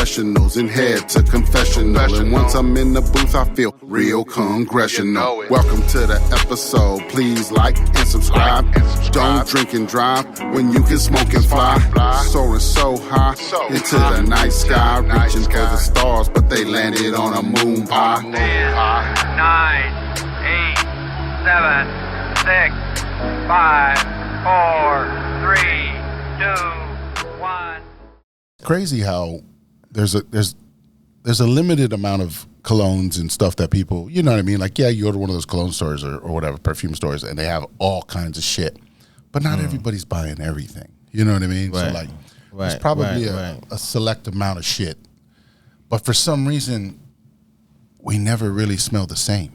professionals and head to confessional. And once I'm in the booth, I feel real congressional. Welcome to the episode. Please like and subscribe. Don't drink and drive when you can smoke and fly. Soaring so high into the night sky, reaching for the stars, but they landed on a moon pie. 10, 9, 8, 7, 6, 5, 4, 3, 2, 1. Crazy how there's a limited amount of colognes and stuff that people, you know what I mean? Like, yeah, you go to one of those cologne stores or whatever, perfume stores, and they have all kinds of shit. But not everybody's buying everything. You know what I mean? Right. So, like, there's probably a select amount of shit. But for some reason, we never really smell the same.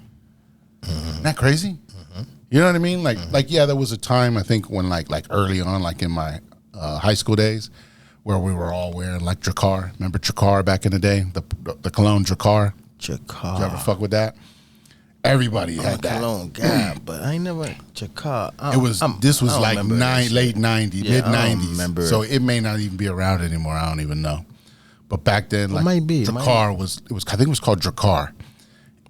Isn't that crazy? You know what I mean? Like, yeah, there was a time, I think, when, like early on, like in my high school days, where we were all wearing, like, Drakkar. Remember Drakkar back in the day? The cologne Drakkar? Drakkar. Did you ever fuck with that? Everybody had that. Cologne guy, but I ain't never Drakkar. This was like late 90s, mid 90s. Remember. So it may not even be around anymore. I don't even know. But back then, like, might be. Drakkar was I think it was called Drakkar,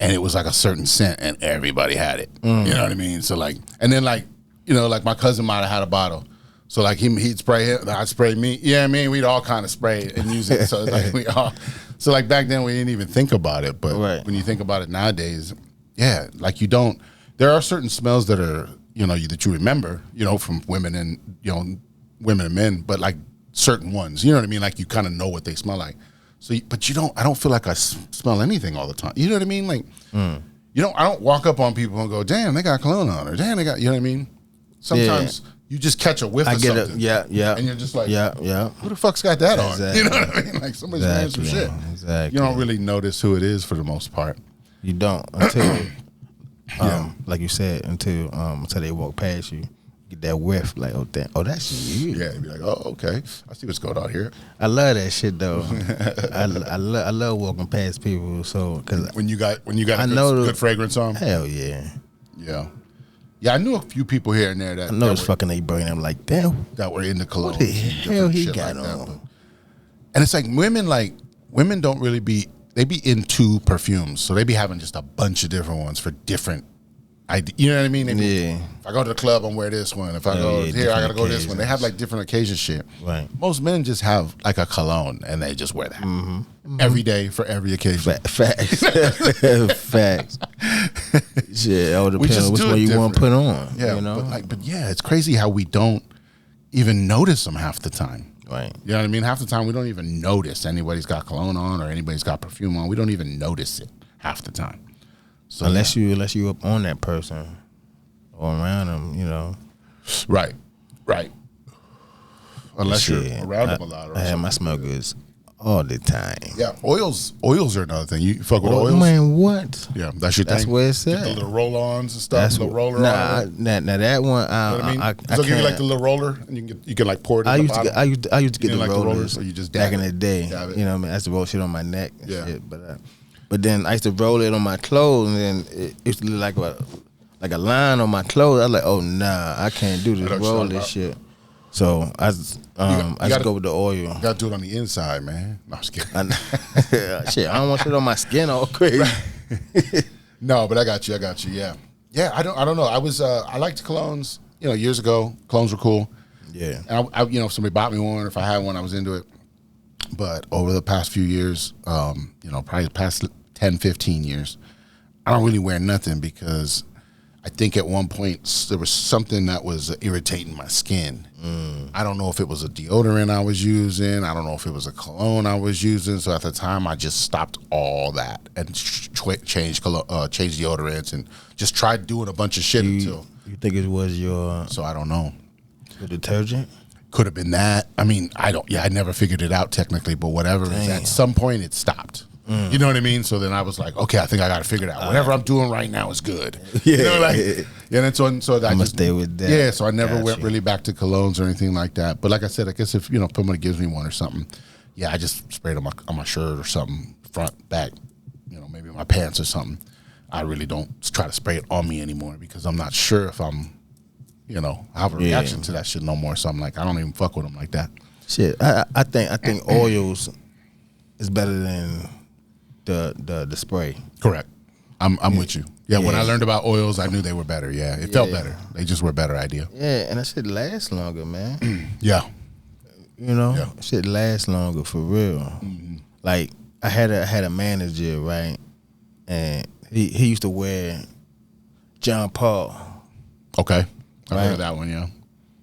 and it was like a certain scent, and everybody had it. You know what I mean? So, like, and then, like, you know, like my cousin might have had a bottle. So, like, he'd spray it, I'd spray me. Yeah, I mean, we'd all kind of spray it and use it. So, like, so, like, back then we didn't even think about it. But when you think about it nowadays, yeah, like, you don't. There are certain smells that are, you know, that you remember, you know, from women and, you know, women and men, but, like, certain ones, you know what I mean? Like, you kind of know what they smell like. So, but you don't. I don't feel like I smell anything all the time. You know what I mean? Like, you don't. I don't walk up on people and go, "Damn, they got cologne on," or "Damn, they got." You know what I mean? Sometimes you just catch a whiff of something. Yeah, and you're just like, yeah. Who the fuck's got that Exactly. on? You know what I mean? Like, somebody's wearing some shit. Exactly. You don't really notice who it is for the most part. You don't until, like you said, until they walk past you. Get that whiff, like, oh, damn, that's you. Yeah, you'd be like, oh, okay, I see what's going on here. I love that shit though. I love walking past people. So, cause when you got a good fragrance on, hell yeah, yeah. I knew a few people here and there that I know it's fucking they bring them like, damn, that were in the cologne. What the hell he got on? And it's like women don't really be into perfumes, so they be having just a bunch of different ones for different. You know what I mean? If I go to the club, I'm wear this one. If I go here, I gotta go this one. They have like different occasion shit. Right. Most men just have like a cologne and they just wear that every day for every occasion. Facts. Facts. Shit, all depends on which one you want to put on. Yeah, you know? but yeah, it's crazy how we don't even notice them half the time. Right. You know what I mean? Half the time we don't even notice anybody's got cologne on or anybody's got perfume on. We don't even notice it half the time. So, unless you up on that person or around them, you know. Right. Unless you're around them a lot. Or I have my smell goods all the time. Yeah, oils are another thing. You fuck with oils? Man, what? Yeah, that's your thing. That's what it said. The little roll-ons and stuff. The roller. Now that one. You know what I mean? I so give you like the little roller, and you can like pour it in the bottle. I used to get the rollers. Or you just back in the day. You know what I mean? I used to roll shit on my neck and shit. But then I used to roll it on my clothes, and then it used to look like a line on my clothes. I was like, oh nah, I can't do this. Roll this shit. So I just go with the oil. You gotta do it on the inside, man. No, I'm just kidding. Shit, I don't want shit on my skin all crazy. No, but I got you. Yeah. I don't know. I liked colognes. You know, years ago, colognes were cool. Yeah. And I if somebody bought me one, or if I had one, I was into it. But over the past few years, you know, probably the past 10, 15 years, I don't really wear nothing because I think at one point there was something that was irritating my skin. I don't know if it was a deodorant I was using. I don't know if it was a cologne I was using. So at the time, I just stopped all that and changed deodorants and just tried doing a bunch of shit until. You think it was your? So I don't know. The detergent? Could have been that. I mean, I never figured it out technically, but whatever. At some point, it stopped. You know what I mean? So then I was like, okay, I think I got to figure it out. Whatever I'm doing right now is good. Yeah. You know, like, and so I just stay with that. Yeah, so I never went really back to colognes or anything like that. But like I said, I guess if somebody gives me one or something, yeah, I just spray it on my shirt or something, front, back, maybe my pants or something. I really don't try to spray it on me anymore because I'm not sure if I'm, I have a reaction to that shit no more. So I'm like, I don't even fuck with them like that. Shit, I think oils is better than the spray. Correct. I'm with you. Yeah, when I learned about oils, I knew they were better. Yeah, it felt better. They just were a better idea. Yeah, and that shit lasts longer, man. Yeah. You know, shit lasts longer for real. Mm-hmm. Like I had a manager, right, and he used to wear John Paul. Okay, I heard of that one. Yeah,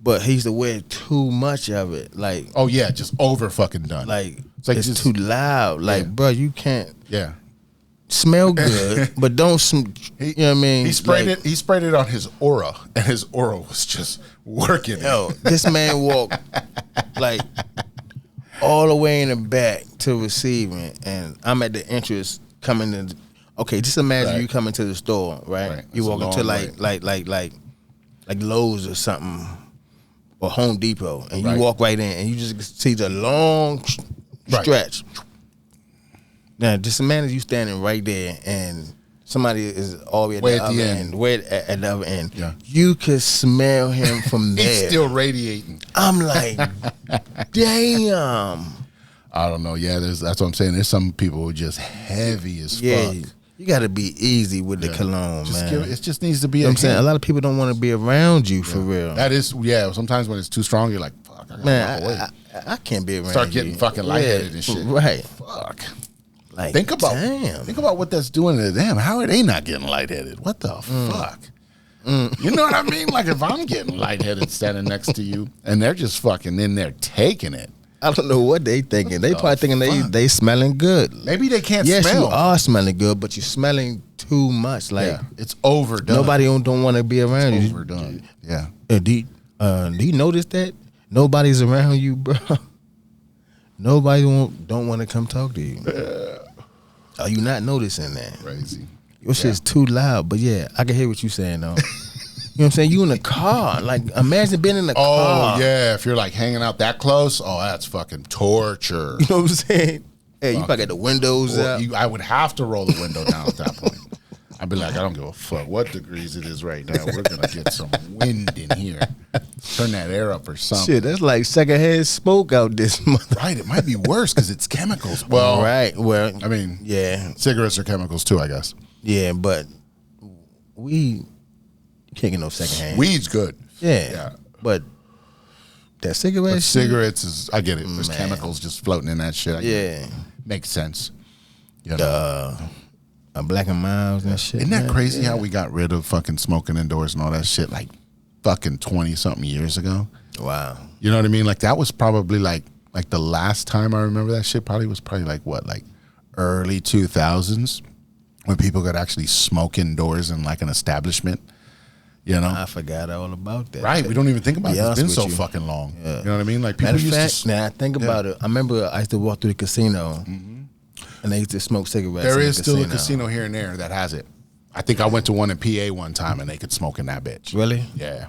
but he used to wear too much of it. Like, oh yeah, just over fucking done. Like it's just too loud. Like, bro, you can't. Yeah. Smell good, but don't. You know what I mean? He sprayed it. He sprayed it on his aura, and his aura was just working. Yo, this man walked like all the way in the back to receiving, and I'm at the entrance coming in. Okay, just imagine you coming to the store, right? You walk into like Lowe's or something, or Home Depot, and you walk right in, and you just see the long stretch. Now, just imagine you standing right there, and somebody is all the way at the end. Way at the other end. Yeah. You could smell him from there. He's still radiating. I'm like, damn. I don't know. Yeah, that's what I'm saying. There's some people who are just heavy as fuck. You got to be easy with the cologne, man. It just needs to be. You know what I'm saying? A lot of people don't want to be around you for real. That is, sometimes when it's too strong, you're like, fuck, I can't be around you. Start getting fucking lightheaded and shit. Right. Fuck. Like, think about what that's doing to them. How are they not getting lightheaded? What the fuck? You know what I mean? Like if I'm getting lightheaded standing next to you and they're just fucking in there taking it. I don't know what they thinking. They probably thinking they smelling good. Maybe they can't smell. Yes, you are smelling good, but you're smelling too much. Like it's overdone. Nobody don't want to be around you. Overdone. Yeah. Do you notice that nobody's around you, bro? Nobody don't want to come talk to you. Are you not noticing that? Crazy. Your shit's too loud. But yeah, I can hear what you're saying though. You know what I'm saying? You in a car. Like imagine being in a car. Oh yeah, if you're like hanging out that close, that's fucking torture. You know what I'm saying? Hey, you probably got the windows up. I would have to roll the window down at that point. I'd be like, I don't give a fuck what degrees it is right now. We're gonna get some wind in here. Turn that air up or something. Shit, that's like secondhand smoke out this month. Right, it might be worse because it's chemicals. Well, right. Well, I mean, yeah, cigarettes are chemicals too, I guess. Yeah, but you can't get no secondhand. Weed's good. Yeah. But that cigarette cigarettes is, I get it. There's chemicals just floating in that shit. Makes sense. You know? Black and Miles and shit. Isn't that crazy how we got rid of fucking smoking indoors and all that shit like fucking 20-something years ago? Wow. You know what I mean? Like that was probably like the last time I remember that shit was probably like what, like early 2000s when people could actually smoke indoors in like an establishment. You know? I forgot all about that. Right. We don't even think about it. It's been so fucking long. Yeah. You know what I mean? Like people used to. Now I think about it. I remember I used to walk through the casino. And they used to smoke cigarettes. There is still a casino here and there that has it. I think I went to one in PA one time and they could smoke in that bitch. Really? Yeah.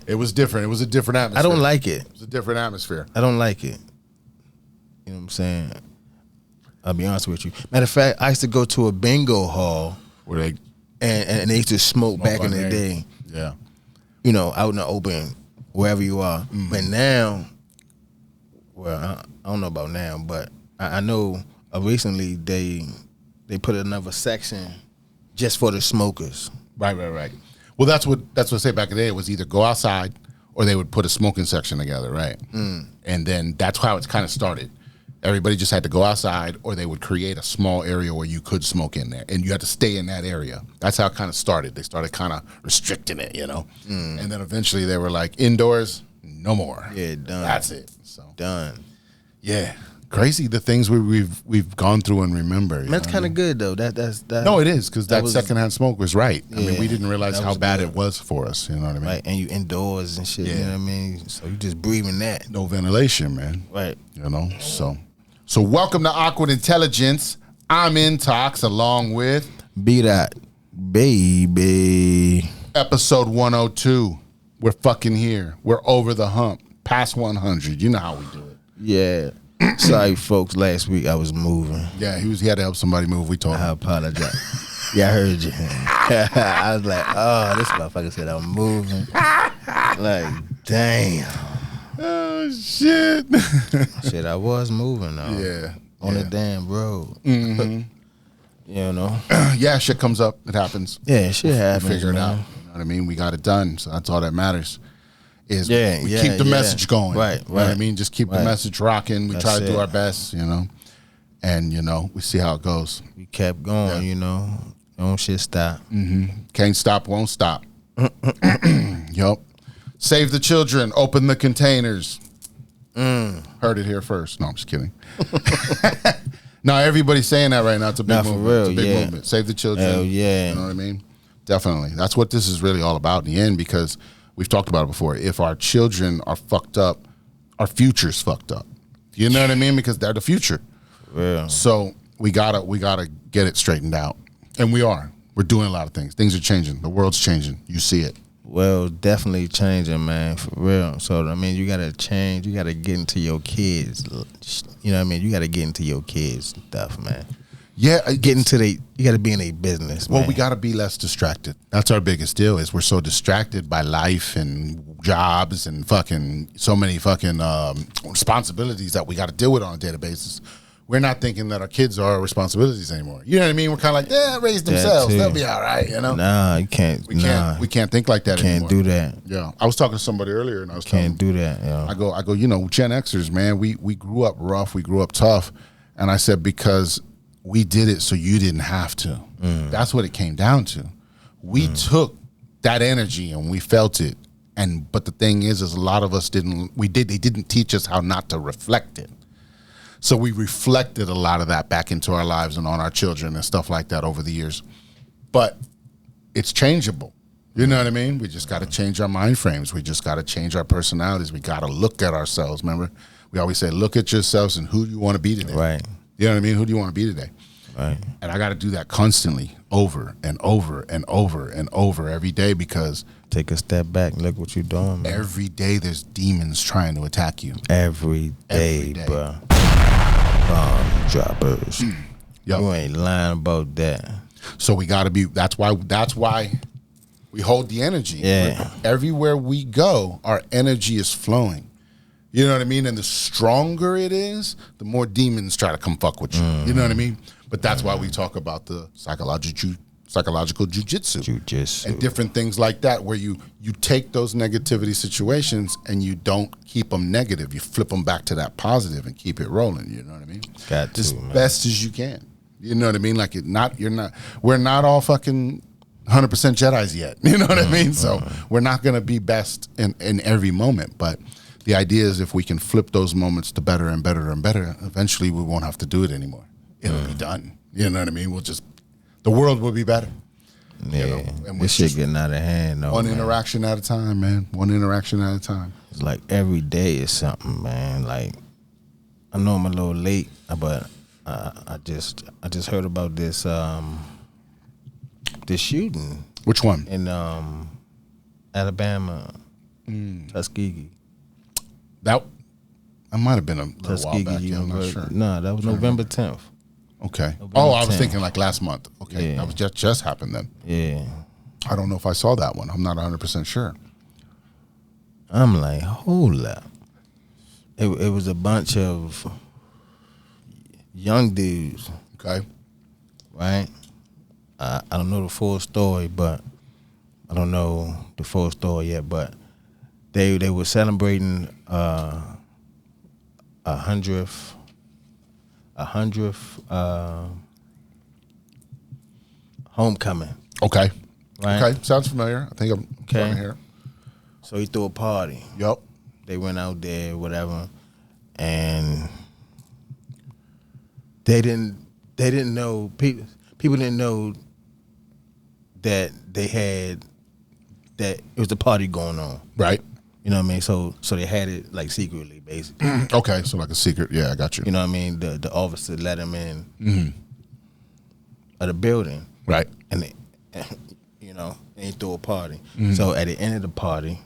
It was different. It was a different atmosphere. I don't like it. It was a different atmosphere. I don't like it. You know what I'm saying? I'll be honest with you. Matter of fact, I used to go to a bingo hall where they and they used to smoke back in the day. Yeah. You know, out in the open, wherever you are. But now, well, I don't know about now, but I know recently they put another section just for the smokers. Right. Well, that's what I say back in the day. It was either go outside or they would put a smoking section together, right? And then that's how it's kind of started. Everybody just had to go outside or they would create a small area where you could smoke in there and you had to stay in that area. That's how it kind of started. They started kind of restricting it, you know? And then eventually they were like, indoors, no more. Yeah, done. That's it. So done. Yeah. Crazy the things we've gone through and remember. That's kind of good though. That's no, it is because that secondhand smoke was right. I mean, we didn't realize how bad it was for us. You know what I mean? Right, and you indoors and shit. You know what I mean? So you just breathing that. No ventilation, man. Right. You know. So welcome to Awkward Intelligence. I'm Intox along with BDot, baby. Episode 102. We're fucking here. We're over the hump. Past 100. You know how we do it. Yeah. Sorry, folks. Last week I was moving. Yeah, he had to help somebody move. We told him. I apologize. Yeah, I heard you. I was like, oh, this motherfucker said I'm moving. Like, damn. Oh, shit. Shit, I was moving though. on the damn road. You know? Yeah, shit comes up. It happens. Yeah, shit happens. We figure it out. man. You know what I mean? We got it done. So that's all that matters. Is Yeah, we yeah, keep the yeah. message going. Right, You know what I right, mean? Just keep the right. message rocking. We That's try to do it. our best, you know. And, you know, we see how it goes. We kept going, you know. Don't shit stop. Can't stop, won't stop. Yup. Save the children. Open the containers. Heard it here first. No, I'm just kidding. No, everybody's saying that right now. It's a big Nah, for movement. real, It's a big yeah. movement. Save the children. Hell yeah. You know what I mean? Definitely. That's what this is really all about in the end, because we've talked about it before. If our children are fucked up, our future's fucked up. You know what I mean? Because they're the future. Real. So we gotta get it straightened out. And we are. We're doing a lot of things. Things are changing. The world's changing. You see it. Well, definitely changing, man, for real. So, I mean, you got to change. You got to get into your kids. You know what I mean? You got to get into your kids stuff, man. Yeah. You got to be in a business, man. Well, we got to be less distracted. That's our biggest deal, is we're so distracted by life and jobs and fucking so many fucking responsibilities that we got to deal with on a daily basis. We're not thinking that our kids are our responsibilities anymore. You know what I mean? We're kind of like, yeah, raise themselves. too. They'll be all right, you know? Nah, you can't. We can't think like that Can't anymore. do that. Yeah. I was talking to somebody earlier, and I was telling Can't do that, yo. I go, you know, Gen Xers, man, we grew up rough, we grew up tough. And I said, because we did it so you didn't have to. That's what it came down to. We took that energy and we felt it. But the thing is a lot of us they didn't teach us how not to reflect it. So we reflected a lot of that back into our lives and on our children and stuff like that over the years. But it's changeable. You know what I mean? We just got to change our mind frames. We just got to change our personalities. We got to look at ourselves. Remember, we always say, look at yourselves and who do you want to be today? Right. You know what I mean? Who do you want to be today? Right. And I got to do that constantly, over and over and over and over every day, because Take a step back and look what you're doing, man. every day there's demons trying to attack you. Every day, bro. Bomb droppers. Yup. You ain't lying about that. So we got to be. That's why we hold the energy. Yeah. Everywhere we go, our energy is flowing. You know what I mean? And the stronger it is, the more demons try to come fuck with you. You know what I mean? But that's why we talk about the psychological jujitsu and different things like that, where you take those negativity situations and you don't keep them negative. You flip them back to that positive and keep it rolling. You know what I mean? Got to, as man. best as you can. You know what I mean? Like we're not all fucking 100% Jedis yet. You know what I mean? So we're not going to be best in every moment. But the idea is, if we can flip those moments to better and better and better, eventually we won't have to do it anymore. It'll be done. You know what I mean? The world will be better. Yeah. You know, and This shit getting out of hand, though. One man. interaction at a time, man. One interaction at a time. It's like every day is something, man. Like, I know I'm a little late, but I just heard about this shooting Which one? in Alabama, Tuskegee. That might have been a little while Tuskegee back. Yeah, I'm not University. sure. No, that was November 10th. Okay. November Oh, I was 10th. thinking like last month. Okay. Yeah. That was just happened then. Yeah. I don't know if I saw that one. I'm not 100% sure. I'm like, hold up. It was a bunch of young dudes, Okay. right? I don't know the full story, but I don't know the full story yet. But they were celebrating a hundredth homecoming. Okay. Right. Okay. Sounds familiar. I think I'm starting to hear. So he threw a party. Yep. They went out there, whatever, and they didn't know, people didn't know that it was a party going on. Right. You know what I mean? So they had it like secretly, basically. Okay. So like a secret. Yeah, I got you. You know what I mean? The officer let him in of the building, Right. and they, and he threw a party. So at the end of the party,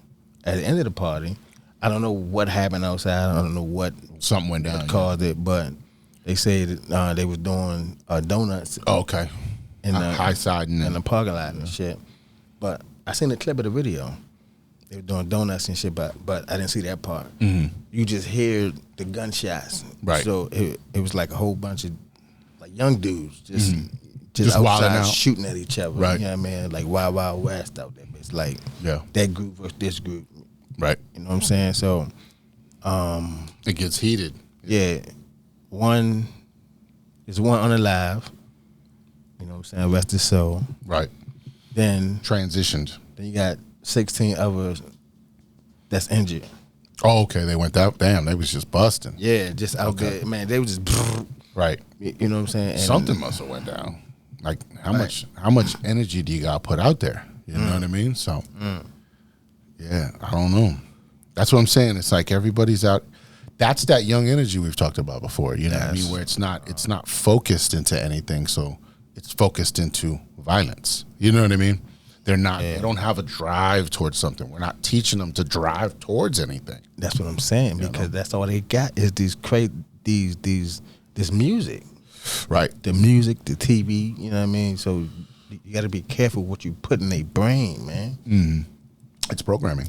I don't know what happened outside. I don't know what Something went down. caused it, but they said they was doing donuts Oh, okay. in the High side and in the parking lot and shit. But I seen a clip of the video. they were doing donuts and shit, but I didn't see that part. You just hear the gunshots, Right. So it was like a whole bunch of like young dudes just wilding outside out. shooting at each other. Right. You know what I mean? Like Wild Wild West out there. It's like that group versus this group. Right. You know what I'm saying? So It gets heated. yeah, there's one unalive. You know what I'm saying? Rest his soul. Right. Then Transitioned. you got 16 others that's injured. Oh, okay. They went that. Damn, they was just busting. Yeah, just out there, man. They was just, Right. you know what I'm saying? And Something must have went down. Like how much energy do you got to put out there? You know what I mean? So yeah, I don't know. That's what I'm saying. It's like everybody's out. That's that young energy we've talked about before. You know what I mean? Where it's not focused into anything. So it's focused into violence. You know what I mean? They're not. They don't have a drive towards something. We're not teaching them to drive towards anything. That's what I'm saying, because that's all they got is this music. Right. The music, the TV, you know what I mean? So you got to be careful what you put in their brain, man. It's programming.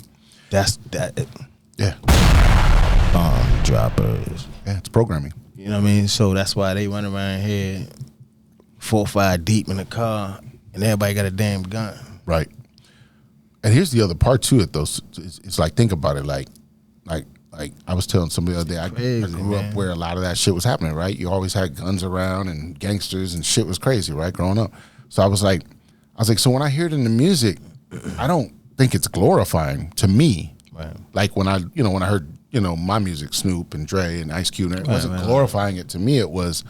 That's that. Yeah. Bomb droppers. Yeah, it's programming. You know what I mean? So that's why they run around here 4 or 5 deep in the car, and everybody got a damn gun. Right. And here's the other part to it, though. It's like, think about it. Like I was telling somebody the other day, I grew up where a lot of that shit was happening, right? You always had guns around and gangsters and shit was crazy, right? Growing up. So I was like, so when I hear it in the music, I don't think it's glorifying to me. Right. Like when I heard, my music, Snoop and Dre and Ice Cube, it wasn't glorifying it to me. It was,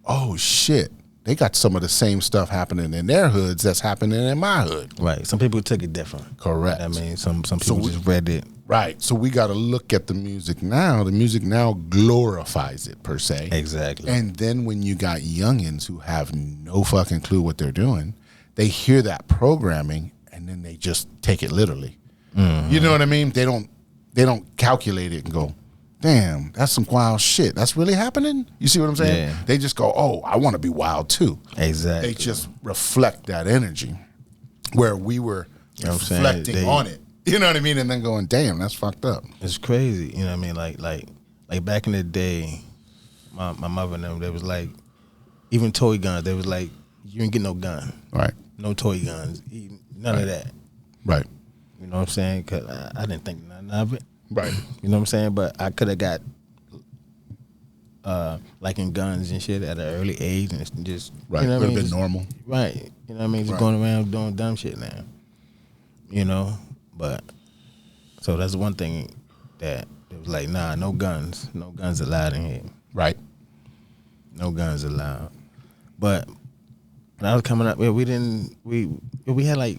oh shit, they got some of the same stuff happening in their hoods that's happening in my hood. Right. Some people took it different. Correct. I mean, some people just read it. Right. So we got to look at the music now. The music now glorifies it, per se. Exactly. And then when you got youngins who have no fucking clue what they're doing, they hear that programming and then they just take it literally. You know what I mean? They don't calculate it and go, damn, that's some wild shit. That's really happening? You see what I'm saying? Yeah. They just go, oh, I want to be wild too. Exactly. They just reflect that energy where we were reflecting on it. You know what I mean? And then going, damn, that's fucked up. It's crazy. You know what I mean? Like back in the day, my mother and them, they was like, even toy guns, they was like, you ain't get no gun. Right. No toy guns. None of that. Right. You know what I'm saying? Because I didn't think nothing of it. Right. You know what I'm saying? But I could have got liking guns and shit at an early age, and it's just Right. You know Would what I have mean? been normal. Right. You know what I mean? Just going around doing dumb shit now. You know? But so that's one thing that it was like, nah, no guns. No guns allowed in here. Right. No guns allowed. But when I was coming up, we had like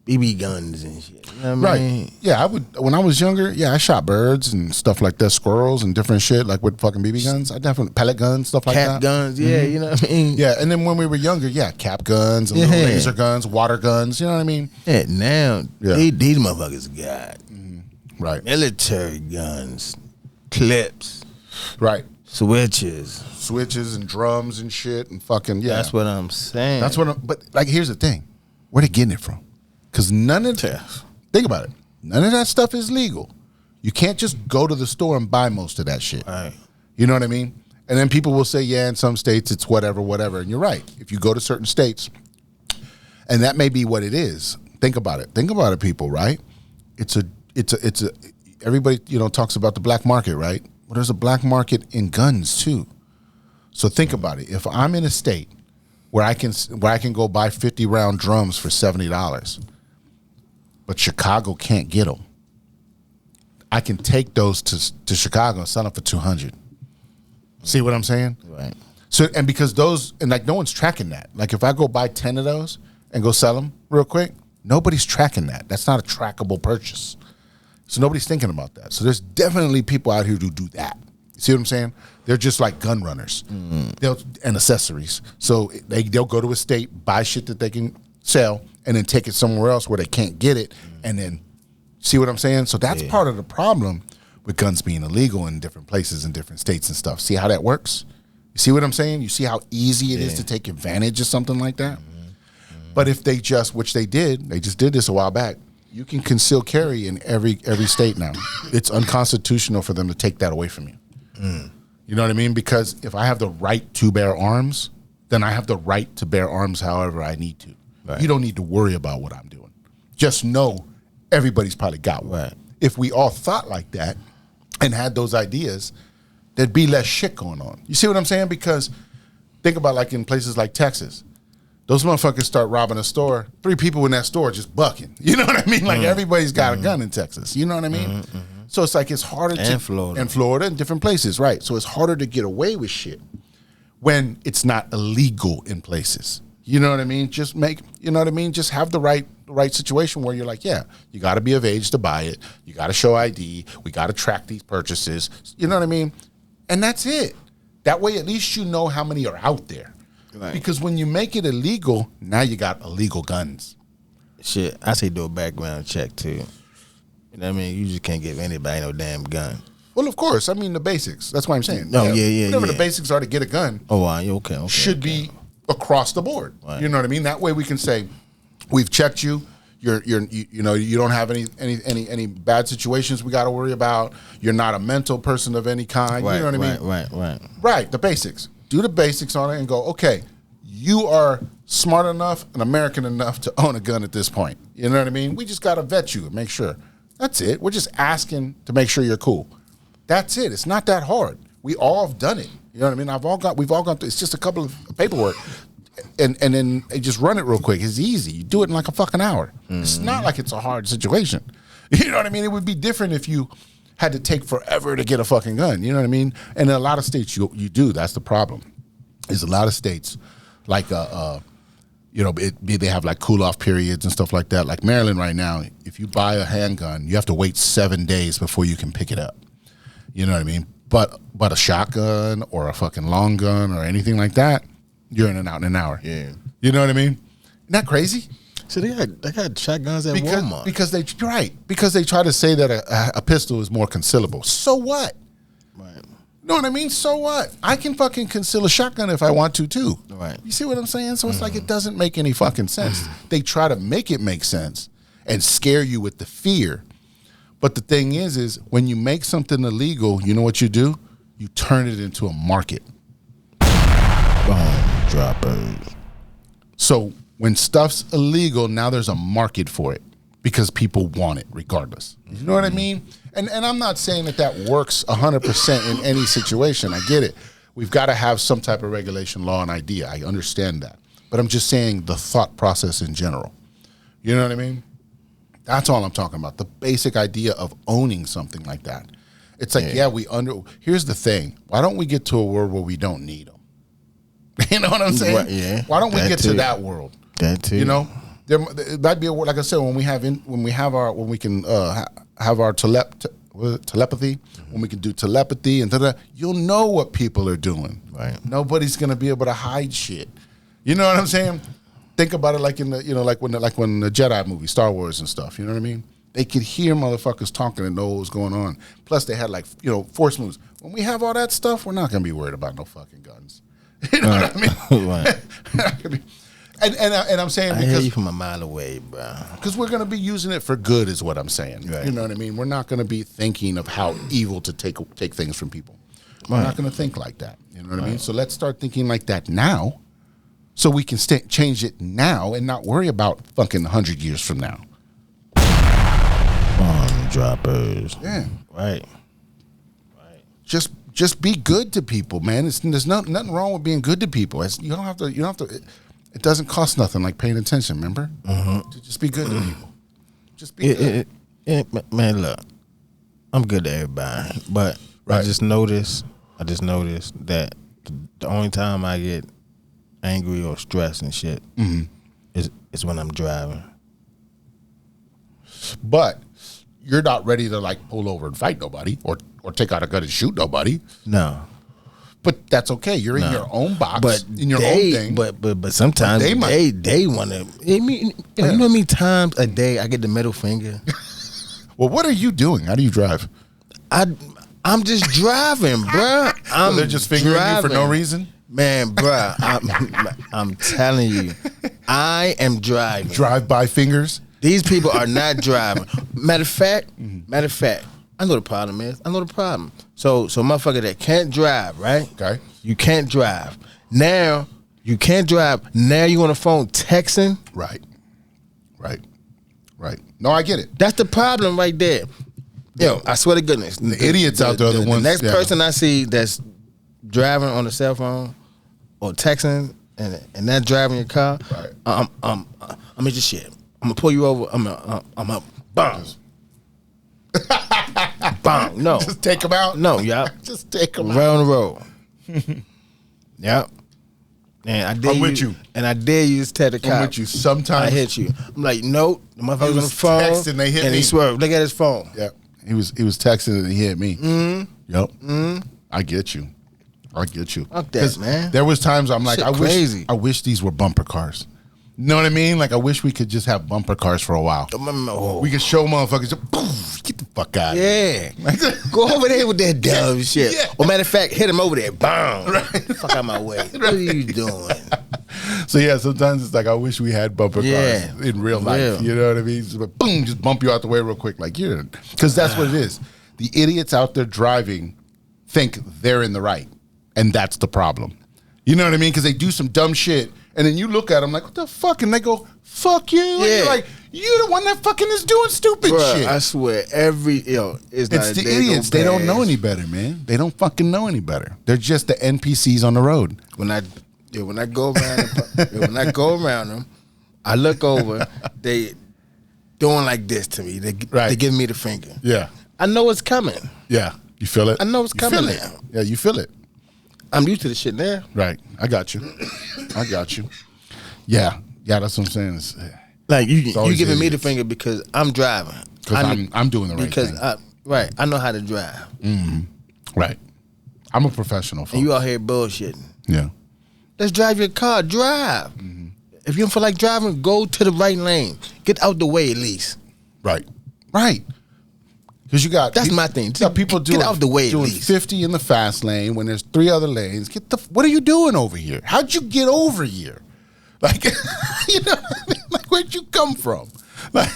BB guns and shit. You know what I mean? Right. Yeah, when I was younger, I shot birds and stuff like that, squirrels and different shit, like with fucking BB guns. I definitely, pellet guns, stuff like that. Cap guns, yeah, you know what I mean? Yeah, and then when we were younger, cap guns, and little laser guns, water guns, you know what I mean? Yeah, now, these motherfuckers got Right. military guns, clips, Right. switches. Switches and drums and shit and fucking, That's what I'm saying. But like, here's the thing. Where they getting it from? Because think about it. None of that stuff is legal. You can't just go to the store and buy most of that shit. Right. You know what I mean? And then people will say, in some states it's whatever. And you're right. If you go to certain states, and that may be what it is. Think about it. Think about it, people, right? It's a everybody, talks about the black market, right? Well, there's a black market in guns too. So think about it. If I'm in a state where I can go buy 50 round drums for $70, but Chicago can't get them, I can take those to Chicago and sell them for $200. See what I'm saying? Right. So, and because those, and like no one's tracking that. Like if I go buy 10 of those and go sell them real quick, nobody's tracking that. That's not a trackable purchase. So nobody's thinking about that. So there's definitely people out here who do that. You see what I'm saying? They're just like gun runners and accessories. So they'll go to a state, buy shit that they can sell, and then take it somewhere else where they can't get it, and then see what I'm saying? So that's part of the problem with guns being illegal in different places in different states and stuff. See how that works? You see what I'm saying? You see how easy it is to take advantage of something like that? But if they just, which they just did this a while back, you can conceal carry in every state now. It's unconstitutional for them to take that away from you. You know what I mean? Because if I have the right to bear arms, then I have the right to bear arms however I need to. Right. You don't need to worry about what I'm doing. Just know everybody's probably got one. Right. If we all thought like that and had those ideas, there'd be less shit going on. You see what I'm saying? Because think about like in places like Texas. Those motherfuckers start robbing a store. 3 people in that store just bucking. You know what I mean? Like everybody's got a gun in Texas. You know what I mean? So it's like it's harder to... And Florida. And Florida and different places, right. So it's harder to get away with shit when it's not illegal in places. You know what I mean? Just Just have the right situation where you're like, yeah, you got to be of age to buy it. You got to show ID. We got to track these purchases. You know what I mean? And that's it. That way, at least you know how many are out there. Right. Because when you make it illegal, now you got illegal guns. Shit, I say do a background check too. You know what I mean? You just can't give anybody no damn gun. Well, of course. I mean, the basics. That's what I'm saying. No, yeah. Whatever the basics are to get a gun. Oh, okay. Should be across the board. Right. You know what I mean? That way we can say, we've checked you. You don't have any bad situations we got to worry about. You're not a mental person of any kind. Right, you know what I mean? Right. The basics. Do the basics on it and go, okay, you are smart enough and American enough to own a gun at this point. You know what I mean? We just got to vet you and make sure. That's it. We're just asking to make sure you're cool. That's it. It's not that hard. We all have done it. You know what I mean? We've all gone through. It's just a couple of paperwork. And then they just run it real quick. It's easy. You do it in like a fucking hour. It's not like it's a hard situation. You know what I mean? It would be different if you had to take forever to get a fucking gun. You know what I mean? And in a lot of states, you do. That's the problem. Is a lot of states, like, they have like cool off periods and stuff like that. Like Maryland right now, if you buy a handgun, you have to wait 7 days before you can pick it up. You know what I mean? But a shotgun or a fucking long gun or anything like that, you're in and out in an hour. Yeah. You know what I mean? Isn't that crazy? So they got shotguns at Walmart. Because they try to say that a pistol is more concealable. So what? Right. You know what I mean? So what? I can fucking conceal a shotgun if I want to too. Right. You see what I'm saying? So it's like it doesn't make any fucking sense. They try to make it make sense and scare you with the fear. But the thing is when you make something illegal, you know what you do? You turn it into a market. Bomb droppers. So when stuff's illegal, now there's a market for it because people want it regardless. You know what I mean? And I'm not saying that works 100% in any situation. I get it. We've got to have some type of regulation, law, and idea. I understand that. But I'm just saying the thought process in general. You know what I mean? That's all I'm talking about. The basic idea of owning something like that. It's like, here's the thing. Why don't we get to a world where we don't need them? You know what I'm saying? Yeah. Why don't we get to that world? That too. You know, there might be a world, like I said, when we can have our telepathy, when we can do telepathy and you'll know what people are doing. Right. Nobody's gonna be able to hide shit. You know what I'm saying? Think about it like in the like when the Jedi movie, Star Wars and stuff. You know what I mean? They could hear motherfuckers talking and know what was going on. Plus, they had force moves. When we have all that stuff, we're not gonna be worried about no fucking guns. You know what I mean? Right. And I'm saying I because hear you from a mile away, bro. Because we're going to be using it for good is what I'm saying. Right. You know what I mean? We're not going to be thinking of how evil to take things from people. We're not going to think like that. You know what I mean? So let's start thinking like that now so we can change it now and not worry about fucking 100 years from now. Bomb droppers. Yeah. Right. Just be good to people, man. There's nothing wrong with being good to people. You don't have to. It doesn't cost nothing like paying attention. Remember, just be good to people. Just be good. Man, look, I'm good to everybody, but I just noticed that the only time I get angry or stressed and shit is when I'm driving. But you're not ready to like pull over and fight nobody or take out a gun and shoot nobody. No. But that's okay. You're in your own box, in your own thing. But sometimes they want to. You know how many times a day I get the middle finger? Well, what are you doing? How do you drive? I'm just driving, bro. So they're just fingering you for no reason? Man, bro, I'm telling you, I am driving. Drive-by fingers? These people are not driving. Matter of fact, I know the problem is. So motherfucker that can't drive, right? Okay. You can't drive. Now you can't drive. Now you on the phone texting. Right. No, I get it. That's the problem right there. Yo, I swear to goodness, The idiots out there are the ones. The next person I see that's driving on a cell phone or texting and not driving your car, Right. I'm in your shit. I'm gonna pull you over. I'm up. Bang. Bang. No. Just take them out. No. Yeah. Just take them Right out. on the road. Yep. And I dare I'm with you. And I dare you to tell the cop. I'm with you. Sometimes I hit you. I'm like, nope. The motherfucker's on the was phone. texting, they hit and me. he swerved. Look at his phone. Yeah, he was texting and he hit me. Yep. I get you. Fuck that, 'Cause man. There was times I'm like, Shit I crazy. wish these were bumper cars. You know what I mean? Like I wish we could just have bumper cars for a while. Oh. We could show motherfuckers, get the fuck out. Yeah. Go over there with that dumb shit. Yeah. Or matter of fact, hit him over there. Bang. Fuck out my way. What are you doing? So yeah, sometimes it's like I wish we had bumper Yeah. cars in real life. Real. You know what I mean? Just, boom, just bump you out the way real quick, like you're, because that's what it is. The idiots out there driving think they're in the right, and that's the problem. You know what I mean? Because they do some dumb shit, and then you look at them like, what the fuck? And they go, fuck you. And Yeah. you're like, you're the one that fucking is doing stupid Bruh, shit. I swear, it's It's the idiots. They don't know any better, man. They don't fucking know any better. They're just the NPCs on the road. When I go around them, I look over. They doing like this to me. They give me the finger. Yeah. I know it's coming. Yeah. You feel it? I know it's You coming feel it. now. Yeah, you feel it. I'm used to the shit now. Right. I got you. Yeah. Yeah, that's what I'm saying. It's, Like you always giving me the idiots. finger because I'm driving. because I'm doing the right because thing. I know how to drive. Right. I'm a professional. Folks. And you out here bullshitting. Yeah. Let's drive your car. Drive. If you don't feel like driving, go to the right lane. Get out the way at least. Right. Right. Because you got That's my thing. You got people Get out the way at doing least. 50 in the fast lane when there's 3 other lanes. What are you doing over here? How'd you get over here? Like, you know, what I mean? Like, where'd you come from? Like,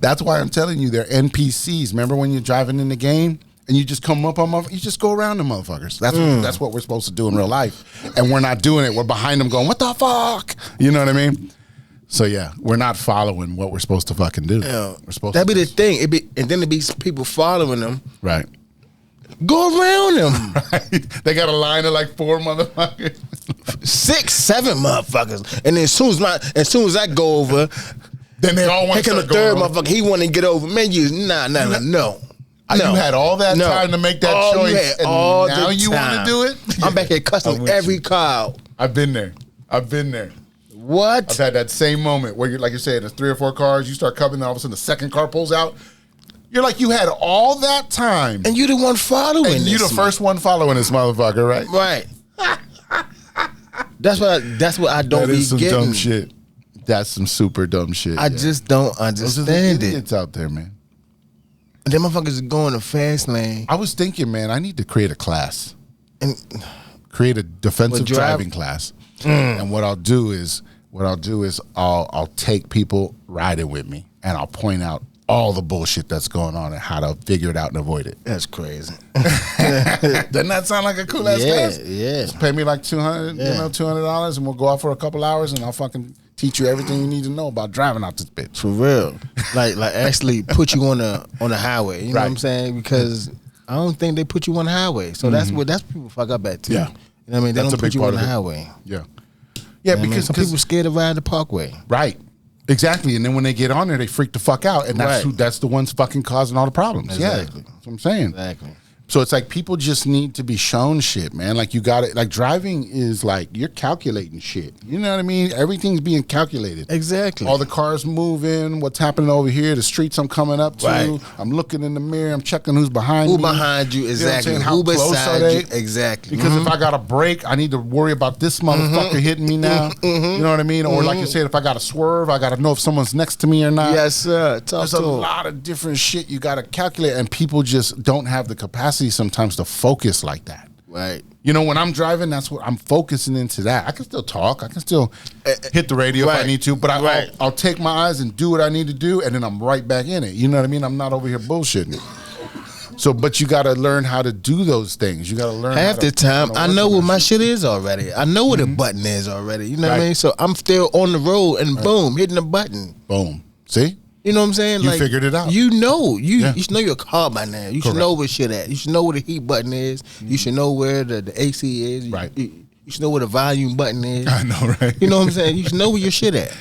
that's why I'm telling you, they're NPCs. Remember when you're driving in the game and you just come up on you just go around the motherfuckers. That's what we're supposed to do in real life, and we're not doing it. We're behind them going, what the fuck? You know what I mean? So yeah, we're not following what we're supposed to fucking do. Yeah. We're supposed That'd to be the thing. And then it'd be people following them. right. Go around them. Right. They got a line of like 4 motherfuckers. 6, 7 motherfuckers. And then as soon as I go over, Then they all want here to come the start third going on. motherfucker. He want to get over. Man, no. You had all that time to make that You choice, had and all now the you want to time. do it? I'm back here I'm cussing with every you. car out. I've been there. What? I've had that same moment where you're like you said, there's 3 or 4 cars, you start coming, then all of a sudden the second car pulls out. You're like, you had all that time, And you the one following and you this the first one following this motherfucker, right? Right. That's what I don't That be is some getting. dumb shit. That's some super dumb shit. I just don't Those are the understand it. idiots out there, man. And them motherfuckers is going the fast lane. I was thinking, man, I need to create a class. And Create a defensive What, drive? driving class. And what I'll do is I'll take people riding with me and I'll point out all the bullshit that's going on and how to figure it out and avoid it. that's crazy. Doesn't that sound like a cool ass class? Yeah. Just pay me like $200, Yeah. $200, and we'll go out for a couple hours, and I'll fucking teach you everything you need to know about driving out this bitch. For real. like actually put you on the highway. You know what I'm Right. saying? Because I don't think they put you on the highway. So that's what people fuck up at too. Yeah. You know what I mean? They That's a don't put big you part on the of it. highway. Yeah, You know what I mean? because some people scared to ride the parkway. right, exactly. And then when they get on there, they freak the fuck out, and that's Right. that's the ones fucking causing all the problems. Exactly. Yeah, that's what I'm saying. Exactly. So it's like people just need to be shown shit, man. Like you got it. Like driving is like you're calculating shit. You know what I mean? Everything's being calculated. Exactly. All the cars moving. What's happening over here? The streets I'm coming up to. Right. I'm looking in the mirror. I'm checking who's behind Who me. behind you? You know what I'm Exactly. saying? How Who close are beside they? you? Exactly. Because if I got a brake, I need to worry about this motherfucker hitting me now. You know what I mean? Or like you said, if I got to swerve, I got to know if someone's next to me or not. Yes, sir. Talk There's to a 'em. lot of different shit you got to calculate, and people just don't have the capacity sometimes to focus like that. Right. You know, when I'm driving, that's what I'm focusing into that. I can still talk. I can still hit the radio if I need to, but I'll take my eyes and do what I need to do, and then I'm right back in it. You know what I mean? I'm not over here bullshitting. So, but you got to learn how to do those things. You got to learn. Half the time, I know what my shit is already. I know what a button is already. You know what I mean? So I'm still on the road, and boom, hitting the button. Boom. See? You know what I'm saying? You figured it out. You know. You should know your car by now. You should know where shit at. You should know where the heat button is. You should know where the AC is. Right. You should know where the volume button is. I know, right? You know what I'm saying? You should know where your shit at.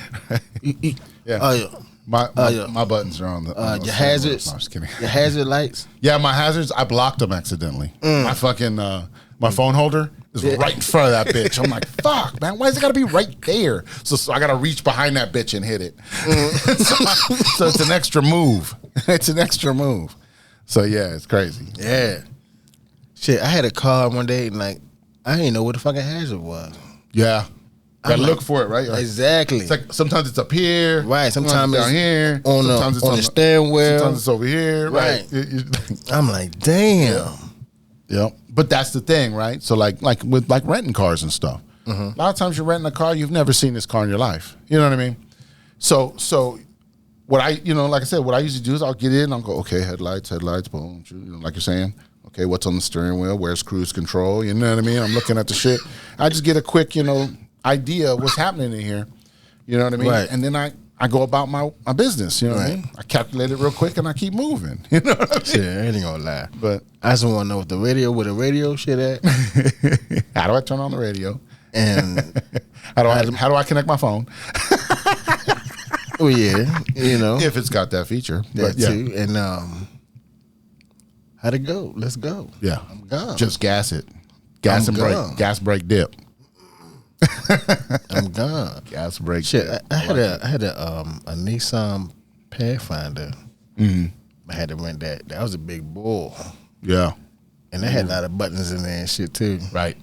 My buttons are on the your hazards. No, I'm just kidding. Your hazard lights. Yeah, my hazards, I blocked them accidentally. My fucking my phone holder is right in front of that bitch. I'm like, fuck, man, why is it gotta be right there? So I gotta reach behind that bitch and hit it. So it's an extra move. It's an extra move. So yeah, it's crazy. Yeah. Shit, I had a car one day and like I didn't know what the fucking hazard was. Yeah. Gotta look for it, right? Exactly. It's like sometimes it's up here. Right. Sometimes it's down here. On the steering wheel. Sometimes it's over here. Right. I'm like, damn. Yeah. But that's the thing, right? So like with renting cars and stuff. A lot of times you're renting a car, you've never seen this car in your life. You know what I mean? So what like I said, what I usually do is I'll get in, I'll go, okay, headlights, boom, like you're saying. Okay, what's on the steering wheel? Where's cruise control? You know what I mean? I'm looking at the shit. I just get a quick, idea of what's happening in here. You know what I mean? Right. And then I go about my business. You know what I mean? I calculate it real quick and I keep moving. You know what I mean? Shit, I ain't gonna lie. But I just want to know where the radio shit at. How do I turn on the radio? And how do I connect my phone? Oh yeah, if it's got that feature. That too. And how'd it go? Let's go. Yeah, I'm gone. Just gas it. Gas and brake. Gas, brake, dip. I'm gone. Gas, brake. Shit, dip. I had a Nissan Pathfinder. I had to rent that. That was a big bull. Yeah, and they had a lot of buttons in there and shit too. Right.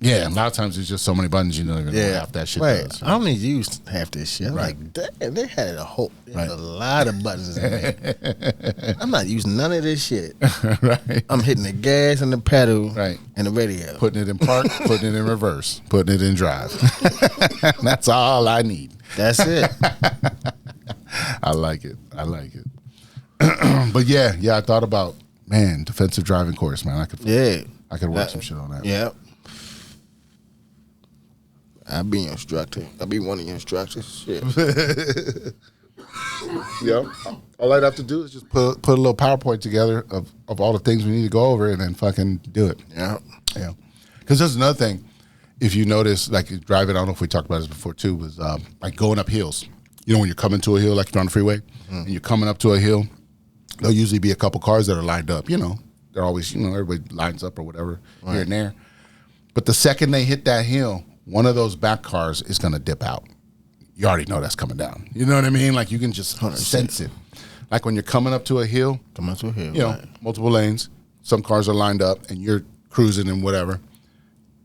Yeah, a lot of times it's just so many buttons you don't even know half that shit does. I only used half this shit. I'm like, damn, they had a lot of buttons in there. I'm not using none of this shit. Right. I'm hitting the gas and the pedal and the radio. Putting it in park, putting it in reverse, putting it in drive. That's all I need. That's it. I like it. But yeah, I thought about, man, defensive driving course, man. I could work some shit on that. Yeah. I'll be your instructor. I'll be one of your instructors. Shit. Yeah. All I'd have to do is just put a little PowerPoint together of all the things we need to go over and then fucking do it. Yeah. Yeah. Because there's another thing. If you notice, like driving, I don't know if we talked about this before too, was like going up hills. You know, when you're coming to a hill, like you're on the freeway, and you're coming up to a hill, there'll usually be a couple cars that are lined up. You know, they're always, everybody lines up or whatever here and there. But the second they hit that hill, one of those back cars is going to dip out. You already know that's coming down. You know what I mean? Like you can just 100%. Sense it. Like when you're coming up to a hill, multiple lanes, some cars are lined up and you're cruising and whatever,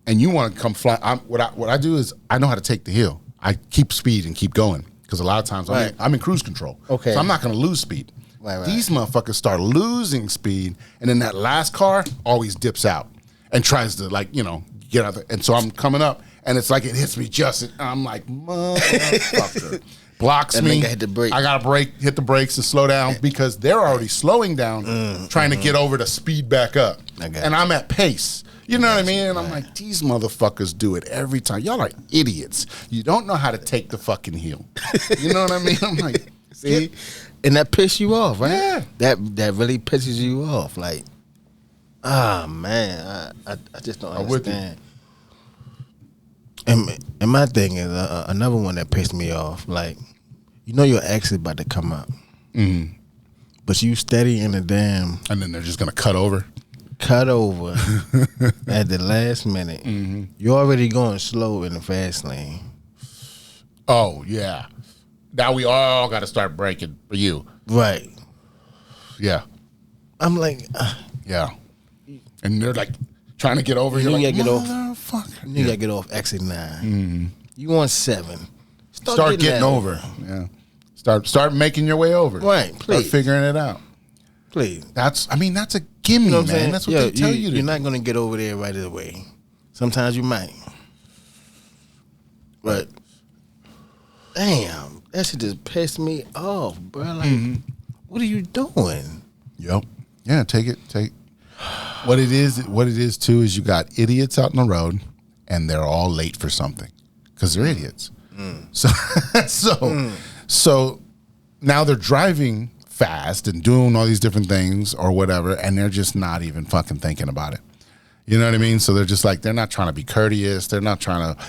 and you want to come fly. What I do is I know how to take the hill. I keep speed and keep going because a lot of times I'm in cruise control. Okay. So I'm not going to lose speed. Right. These motherfuckers start losing speed, and then that last car always dips out and tries to get out there. And so I'm coming up. And it's like it hits me just, and I'm like, motherfucker. Blocks me. Hit the brake. I got to hit the brakes and slow down because they're already slowing down, trying to get over to speed back up. And I'm at pace. You know what I mean? And I'm like, these motherfuckers do it every time. Y'all are idiots. You don't know how to take the fucking hill. You know what I mean? I'm like, see? And that pisses you off, right? Yeah. That really pisses you off. Like, man, I just don't understand. And my thing is another one that pissed me off. Like, your ex is about to come up, but you steady in the damn, and then they're just gonna cut over at the last minute. You're already going slow in the fast lane. Oh yeah, now we all got to start braking for you, right? Yeah, I'm like, yeah, and they're like trying to get over. You like, gotta get off. You gotta get off exit 9. You on 7. Start getting over. Yeah. Start making your way over. Right. Please. Start figuring it out. Please. That's a gimme, You know what I'm man. saying? That's what they tell you to You're do. not gonna get over there right away. Sometimes you might. But damn, that shit just pissed me off, bro. Like, what are you doing? Yep. Yeah, take it. What it is too is you got idiots out on the road and they're all late for something because they're idiots. So now they're driving fast and doing all these different things or whatever, and they're just not even fucking thinking about it. You know what I mean? So they're just like, they're not trying to be courteous. They're not trying to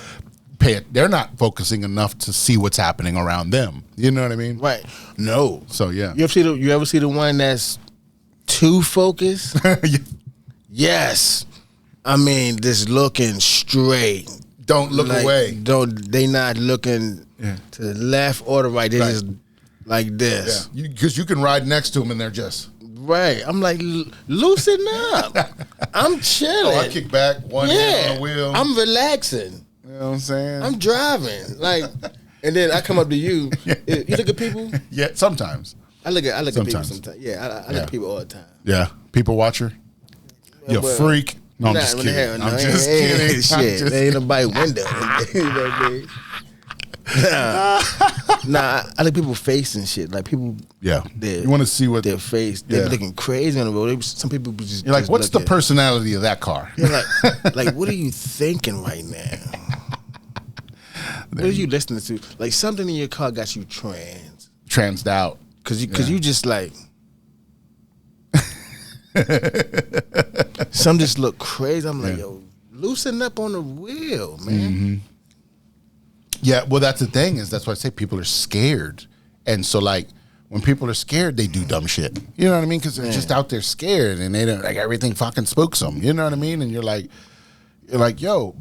pay it. They're not focusing enough to see what's happening around them. You know what I mean? Right. No. So yeah. You ever see the one that's too focused? Yes. I mean, just looking straight. Don't look away. They not looking to the left or the right. They just like this. Yeah. Because you can ride next to them and they're just. Right. I'm like, loosen up. I'm chilling. I kick back, one hand on the wheel. I'm relaxing. You know what I'm saying? I'm driving. Like, and then I come up to you. You look at people? Yeah, sometimes. I look at people Sometimes. sometimes. Yeah, I look at people all the time. Yeah. People watcher. You Well, freak. No, I'm just kidding. I'm just kidding. Shit, there ain't nobody window. You know what I mean? Nah, I like people face and shit. Like people, Yeah. You want to see what their face. They're Yeah. looking crazy on the road. Some people just you're like. just What's the look at- personality of that car? You're like, what are you thinking right now? What are you listening to? Like something in your car got you Transed out. Cause you just like some just look crazy. I'm like, yo, loosen up on the wheel, man. Yeah. Well, that's the thing that's why I say people are scared, and so like when people are scared, they do dumb shit. You know what I mean? Because they're just out there scared, and they don't like everything fucking spooks them. You know what I mean? And you're like, yo,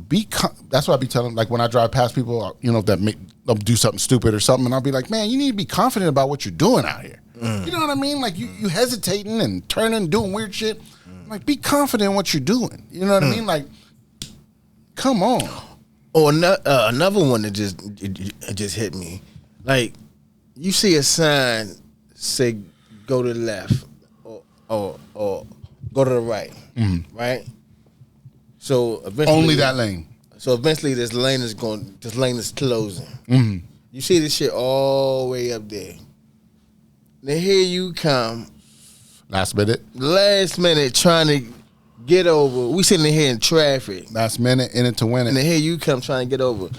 that's why I be telling, like when I drive past people, you know, that they'll do something stupid or something, and I'll be like, man, you need to be confident about what you're doing out here. You know what I mean? Like you hesitating and turning, doing weird shit. Like be confident in what you're doing. You know what I mean? Like, come on. Or another one that just hit me. Like you see a sign say go to the left or go to the right, right? So eventually, Only that lane. So eventually, this lane is closing. You see this shit all the way up there. Then here you come, Last minute trying to get over. We sitting here in traffic. Last minute in it to win And then it. here you come trying to get over.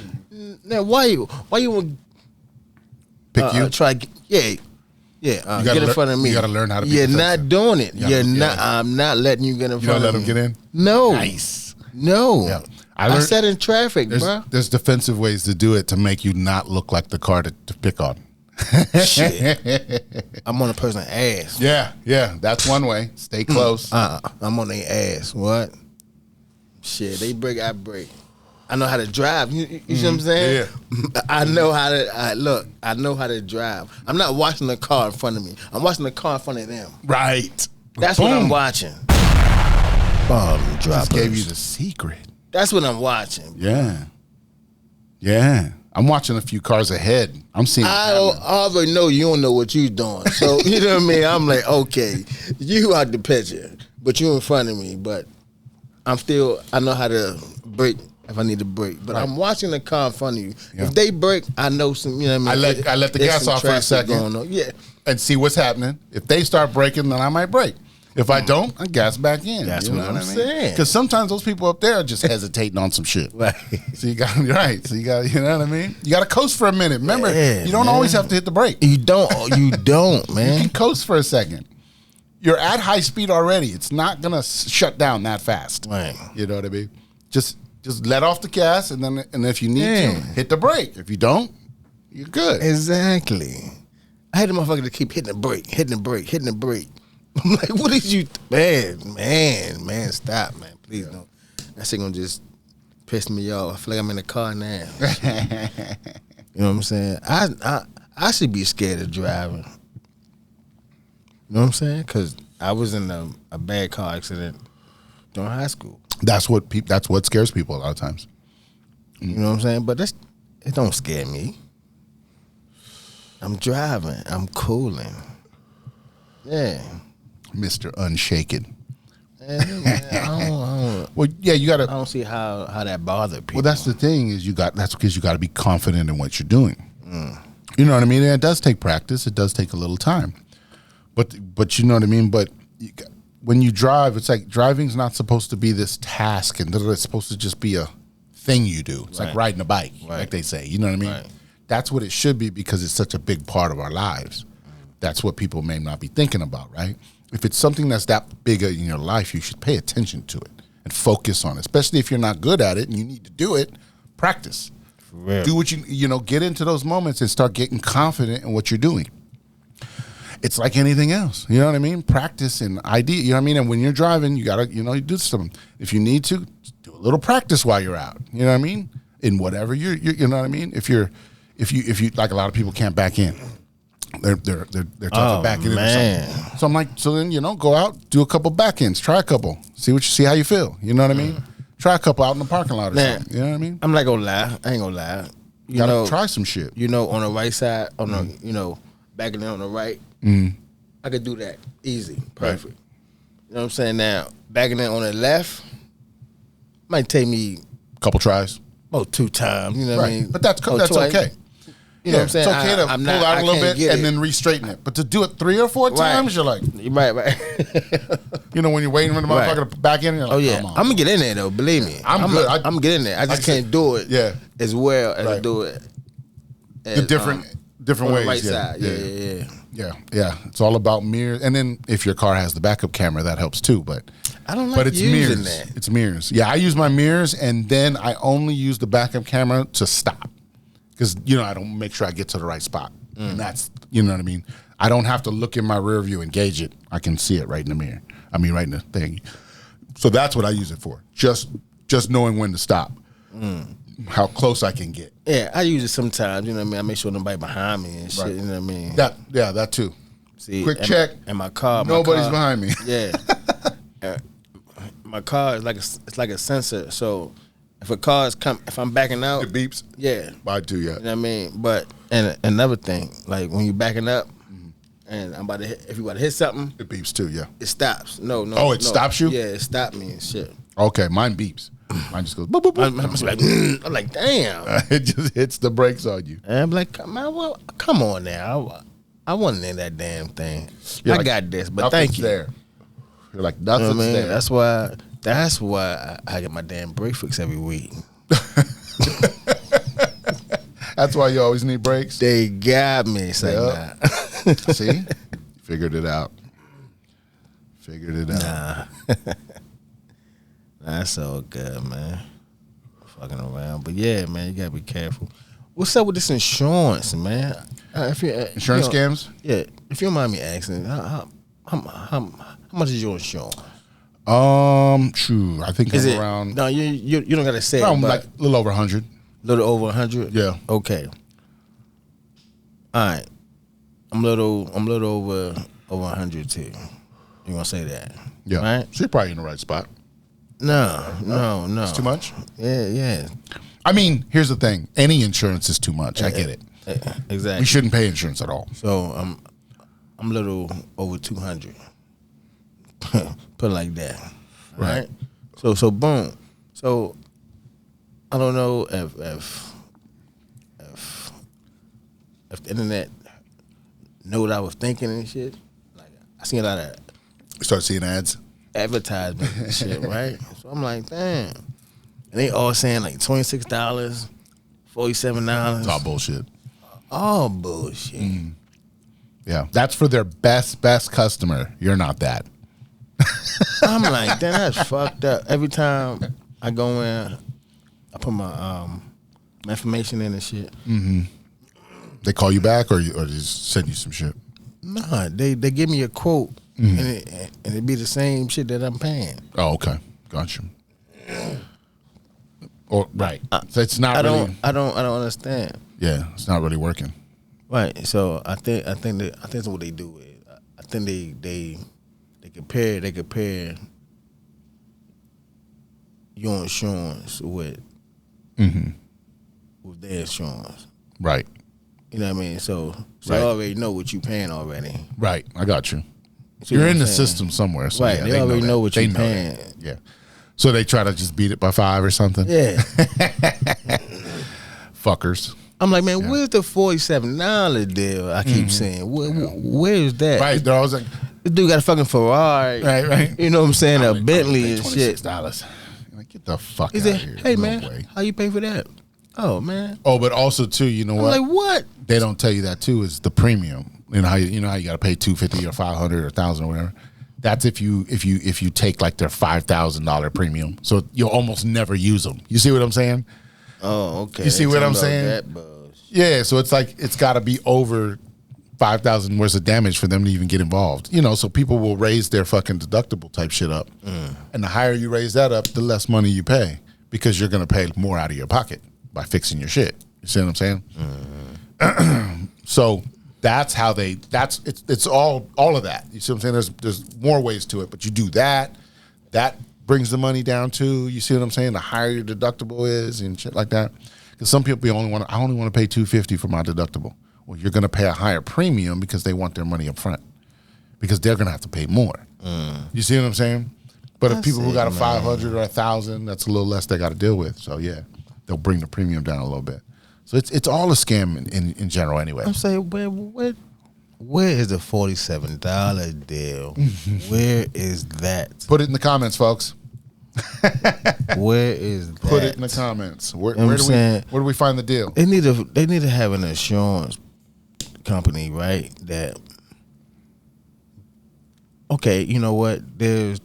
Now why you want Pick you. try? Yeah. Get in front of me. You gotta learn how to be You're defensive. not doing it. Yeah, yeah. I'm not letting you get in You front don't of let me. them get in? No. Nice. No. Yeah. I sat in traffic, bro. There's defensive ways to do it to make you not look like the car to pick on. Shit. I'm on a person's ass. Yeah. That's one way. Stay close. I'm on their ass. What? Shit, they break, I break. I know how to drive. You see what I'm saying? Yeah. I know how to I know how to drive. I'm not watching the car in front of me. I'm watching the car in front of them. Right. That's Boom. what I'm watching. Bomb droppers. Just gave you the secret. That's what I'm watching. Yeah. I'm watching a few cars ahead. I'm seeing. I already know you don't know what you're doing. So, you know what I mean? I'm like, okay, you out the picture, but you in front of me. But I know how to brake if I need to brake. But I'm watching the car in front of you. Yeah. If they brake, I know some, you know what I mean? I let the gas off for a second. Going on. Yeah. And see what's happening. If they start braking, then I might brake. If I don't, I gas back in. That's You know what I'm I mean? saying. Because sometimes those people up there are just hesitating on some shit. Right. So you got right. So you got, you know what I mean? You got to coast for a minute. Remember, Yeah, you don't man. always have to hit the brake. You don't, You man. can coast for a second. You're at high speed already. It's not gonna shut down that fast. Right. You know what I mean? Just let off the gas, and if you need to, hit the brake. If you don't, you're good. Exactly. I had the motherfucker to keep hitting the brake. I'm like, what is you, man, stop, man. Please don't. That shit gonna just piss me off. I feel like I'm in the car now. You know what I'm saying? I should be scared of driving. You know what I'm saying? Because I was in a bad car accident during high school. That's what scares people a lot of times. You know what I'm saying? But it don't scare me. I'm driving. I'm cooling. Yeah. Mr. Unshaken. I Well, yeah, you gotta. don't see how that bothered people. Well, that's the thing is that's because you got to be confident in what you're doing. You know what I mean? And it does take practice. It does take a little time. But you know what I mean? But when you drive, it's like driving's not supposed to be this task, and it's supposed to just be a thing you do. It's like riding a bike, like they say. You know what I mean? Right. That's what it should be because it's such a big part of our lives. That's what people may not be thinking about, right? If it's something that's that big in your life, you should pay attention to it and focus on it, especially if you're not good at it and you need to do it, practice. Do what get into those moments and start getting confident in what you're doing. It's like anything else. You know what I mean? Practice and idea. You know what I mean? And when you're driving, you gotta, you do something. If you need to, do a little practice while you're out. You know what I mean? In whatever you know what I mean? If you like a lot of people can't back in. They're talking back in or something. So I'm like, so then go out, do a couple back ends, try a couple, see how you feel. You know what I mean? Try a couple out in the parking lot or something. You know what I mean? I'm not gonna lie. I ain't gonna lie. You gotta try some shit. On the right side, on the backing in on the right, I could do that easy, perfect. Right. You know what I'm saying? Now backing in on the left might take me Couple tries. 2 times. You know what I mean? But that's okay. You know what I'm saying? It's okay to pull out a little bit and then re-straighten it. But to do it 3 or 4 times, you're like... Right. when you're waiting for the motherfucker to back in, you're like, yeah. come on. I'm going to get in there, though. Believe me. I'm good. I'm going to get in there. I just can't do it as well as I do it. The different on ways. The right side. Yeah. It's all about mirrors. And then if your car has the backup camera, that helps too. But I don't like using mirrors. that. It's mirrors. Yeah, I use my mirrors, and then I only use the backup camera to stop. Because, I don't make sure I get to the right spot. And that's, you know what I mean? I don't have to look in my rear view and gauge it. I can see it right in the mirror. Right in the thing. So that's what I use it for. Just knowing when to stop. How close I can get. Yeah, I use it sometimes. You know what I mean? I make sure nobody behind me and shit. Right. You know what I mean? That too. See, quick check. And my car. Nobody's behind me. Yeah. My car is like a sensor. So if a car is if I'm backing out, it beeps. Yeah, I do. Yeah. You know what I mean? But and another thing, like when you're backing up, and I'm about to if you about to hit something, it beeps too. Yeah. It stops. No. Oh, it stops you? Yeah, it stopped me and shit. Okay, mine beeps. Mine just goes boop boop boop. I'm like, damn. It just hits the brakes on you. And I'm like, man, well, come on now. I wasn't in that damn thing. I got this, but thank you. There. You're like nothing's there. That's why I get my damn brake fix every week. That's why you always need brakes. They got me. Nah. See, figured it out. Nah. That's all good, man. Fucking around, but yeah, man, you gotta be careful. What's up with this insurance, man? Insurance scams? Yeah. If you don't mind me asking, how much is your insurance? True. I think it's around. No, you don't gotta say. Around like a little over 100. A little over 100. Yeah. Okay. All right. I'm a little over 100 too. You gonna say that? Yeah. Right. So you're probably in the right spot. No. It's too much. Yeah. Here's the thing. Any insurance is too much. I get it. Exactly. We shouldn't pay insurance at all. So I'm a little over 200. Put it like that. Right. So boom. So I don't know if the internet know what I was thinking and shit. Like I seen a lot of Start seeing ads. Advertisement and shit, right? So I'm like, damn. And they all saying like $26, $47. It's all bullshit. All bullshit. Yeah. That's for their best customer. You're not that. I'm like, damn, that's fucked up. Every time I go in, I put my information in and shit. Mm-hmm. They call you back or just send you some shit? Nah, they give me a quote and it be the same shit that I'm paying. Oh, okay. Gotcha. Or right. So it's not I really. I don't understand. Yeah, it's not really working. Right. So I think that's what they do. I think they compare your insurance with their insurance. Right. You know what I mean? So right. I already know what you paying already. Right. I got you. You're in the system somewhere. So right. yeah, they already know what they you're know paying. that. Yeah. So they try to just beat it by 5 or something. Yeah. Fuckers. I'm like, man, where's the $47 deal? I keep saying, where is that? Right. They're always like, This dude got a fucking Ferrari. Right. You know what I'm saying? A I'm Bentley and shit. $26. Like, get the fuck He out said, of here. hey, No man, way. how you pay for that? Oh, man. Oh, but also too, you know I'm what? like, what? They don't tell you that too is the premium. You know how you got to pay $250 or $500 or $1,000 or whatever. That's if you take like their $5,000 premium. So you'll almost never use them. You see what I'm saying? Oh, okay. You see what I'm saying? That buzz. Yeah. So it's like it's got to be over 5,000 worth of damage for them to even get involved. You know, so people will raise their fucking deductible type shit up, and the higher you raise that up, the less money you pay because you're going to pay more out of your pocket by fixing your shit. You see what I'm saying? So that's how it's all of that. You see what I'm saying? There's more ways to it, but you do that. That brings the money down too. You see what I'm saying? The higher your deductible is and shit like that. Because some people I only want to pay $250 for my deductible. Well, you're going to pay a higher premium because they want their money up front because they're going to have to pay more. You see what I'm saying? But if people who got a 500 or 1,000, that's a little less they got to deal with. So yeah, they'll bring the premium down a little bit. So it's all a scam in general anyway. I'm saying, where is the $47 deal? Where is that? Put it in the comments, folks. Where is that? Put it in the comments. Where You know do we find the deal? They need to have an insurance company, right? That okay, you know what? There's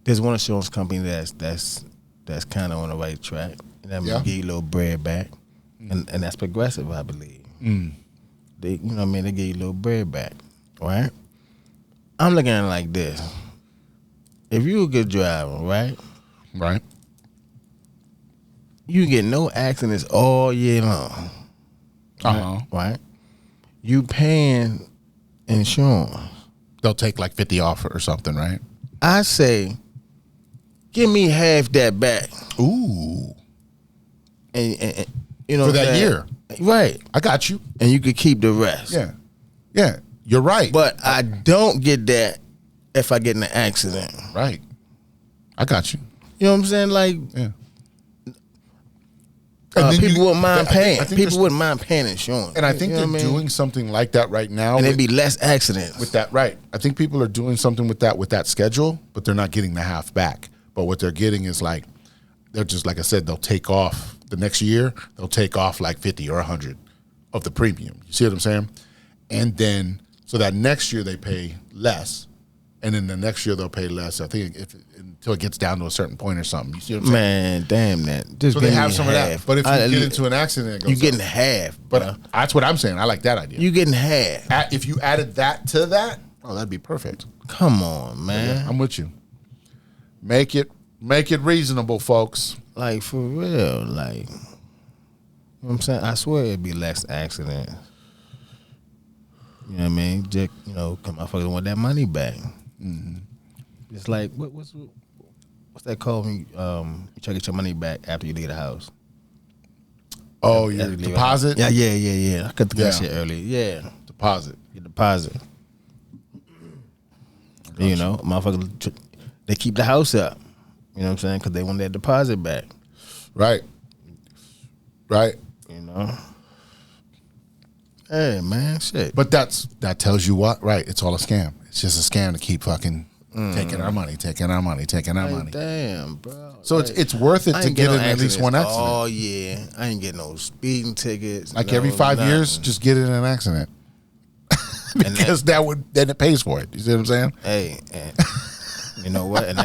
one insurance company that's kind of on the right track. That may give you a little bread back, and that's Progressive, I believe. They, you know what I mean? They give you a little bread back, right? I'm looking at it like this: if you a good driver, right? Right. You get no accidents all year long. Right? You paying insurance. They'll take like 50 off or something, right? I say, give me half that back. Ooh. And you know For what I'm that saying? year. Right. I got you. And you could keep the rest. Yeah. Yeah. You're right. But I don't get that if I get in an accident. Right. I got you. You know what I'm saying? Like, Yeah. people wouldn't mind paying. I think People wouldn't mind paying insurance. And I think You know they're what I mean? doing something like that right now. And there'd be less accidents. with that, right. I think people are doing something with that schedule, but they're not getting the half back. But what they're getting is like, they're just, like I said, they'll take off the next year, they'll take off like 50 or 100 of the premium. You see what I'm saying? And then, so that next year they pay less. And then the next year they'll pay less. I think until it gets down to a certain point or something. You see what I'm saying? Man, damn that. Just So give they have me some half. of that. But if you get into an accident, it goes you getting up. half. But that's what I'm saying. I like that idea. You getting half. If you added that to that, oh, that'd be perfect. Come on, man. Yeah, I'm with you. Make it reasonable, folks. Like, for real. Like, you know what I'm saying? I swear it'd be less accidents. You know what I mean? Just, you know, come motherfuckers want that money back. It's like, what's that called when you try to get your money back after you leave the house? Oh, your After you leave deposit? the house. Yeah. I could think of that Yeah. shit earlier. Yeah. Deposit. Your deposit. You know, motherfuckers, they keep the house up. You know what I'm saying? Because they want that deposit back. Right. You know? Hey, man, shit. But that tells you what? Right. It's all a scam. It's just a scam to keep fucking taking our money. Like, damn, bro. So it's worth it I to ain't get in no at least one accident. Oh, yeah. I ain't getting no speeding tickets. Like no every 5 years, nothing. just get in an accident. Because then it pays for it. You see what I'm saying? Hey, and you know what? And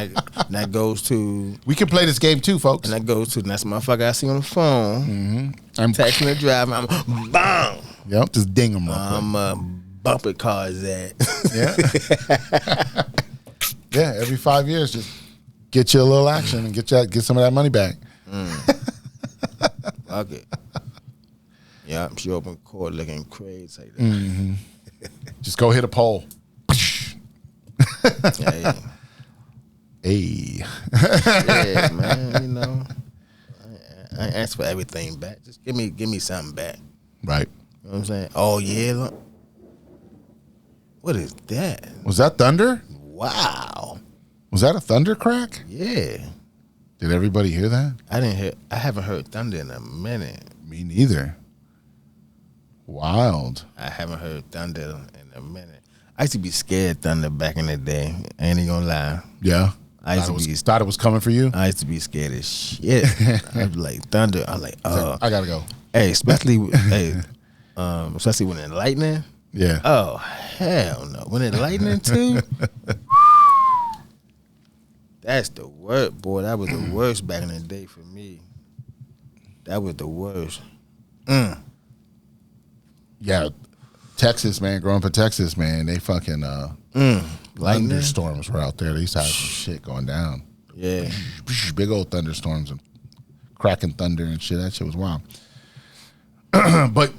that goes to... We can play this game too, folks. And that goes to... That's my motherfucker I see on the phone. I'm Texting the driver. I'm... Bang! Yep, just ding them real quick. I'm bumping cars at. Yeah. Yeah, every 5 years, just get you a little action and get some of that money back. Fuck it. Yeah, I'm sure open court looking crazy like that. Just go hit a pole. Yeah, Hey. yeah, man, you know. I ain't ask for everything back. Just give me something back. Right. You know what I'm saying? Oh, yeah. Look. what is that? Was that thunder? Wow. Was that a thunder crack? Yeah. Did everybody hear that? I haven't heard thunder in a minute. Me neither. Wild. I haven't heard thunder in a minute. I used to be scared of thunder back in the day. I ain't even gonna lie. Yeah. I used to be thought it was coming for you? I used to be scared as shit. I'd be like thunder. I'm like, I gotta go. Hey, especially especially when it's lightning. Yeah. Oh hell no! When it's lightning too, that's the worst, boy. That was the worst back in the day for me. That was the worst. Yeah, Texas, man. Growing up in Texas, man, they fucking thunderstorms were out there. They used to have some shit going down. Yeah, Big old thunderstorms and cracking thunder and shit. That shit was wild. But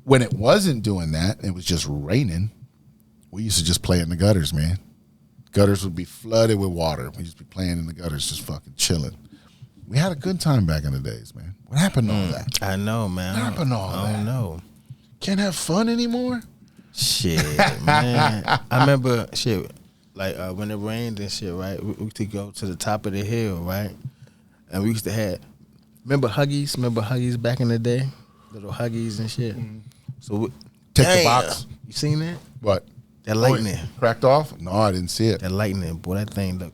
when it wasn't doing that, it was just raining. We used to just play in the gutters, man. Gutters would be flooded with water. We used to be playing in the gutters, just fucking chilling. We had a good time back in the days, man. What happened to all that? I know, man. What happened to all that? I don't know. Can't have fun anymore? Shit, man. I remember shit like when it rained and shit, right? We used to go to the top of the hill, right? And we used to have remember Huggies back in the day, little Huggies and shit. So Take the box. You seen that? What? That lightning. Oh, it cracked off? No, I didn't see it. That lightning, boy. That thing look.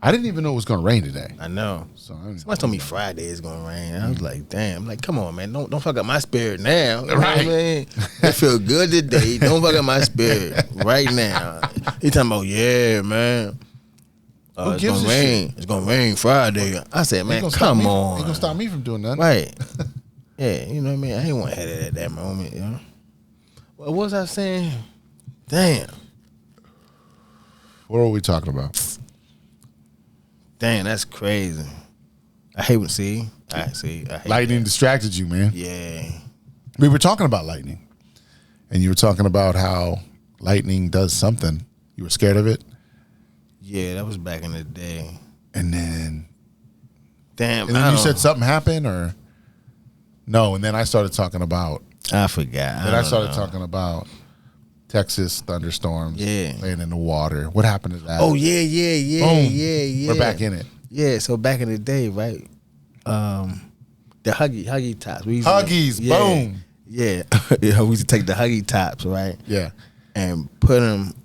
I didn't even know it was going to rain today. I know. So I Somebody told me Friday is gonna rain. I was like, damn. I'm like, come on, man. Don't fuck up my spirit now. You know what I mean? I feel good today. Don't fuck up my spirit right now. He talking about, yeah, man. It's gonna rain. Shit? It's gonna rain Friday. I said, man, come on. Ain't gonna stop me from doing nothing. Right. Yeah, you know what I mean? I ain't want to have it at that moment, you know. What was I saying? Damn. What are we talking about? Damn, that's crazy. I hate when I hate Lightning that. distracted you, man. Yeah. We were talking about lightning. And you were talking about how lightning does something. You were scared of it? Yeah, that was back in the day. And then Damn. And then you said something happened or no, and then I started talking about I forgot. Then I started talking about Texas thunderstorms, Yeah. laying in the water. What happened to that? Oh yeah. Boom. Yeah. We're back in it. Yeah, so back in the day, right? The Huggy tops. We used Huggies, to, boom. Yeah. Yeah, we used to take the Huggy tops, right? Yeah. And put them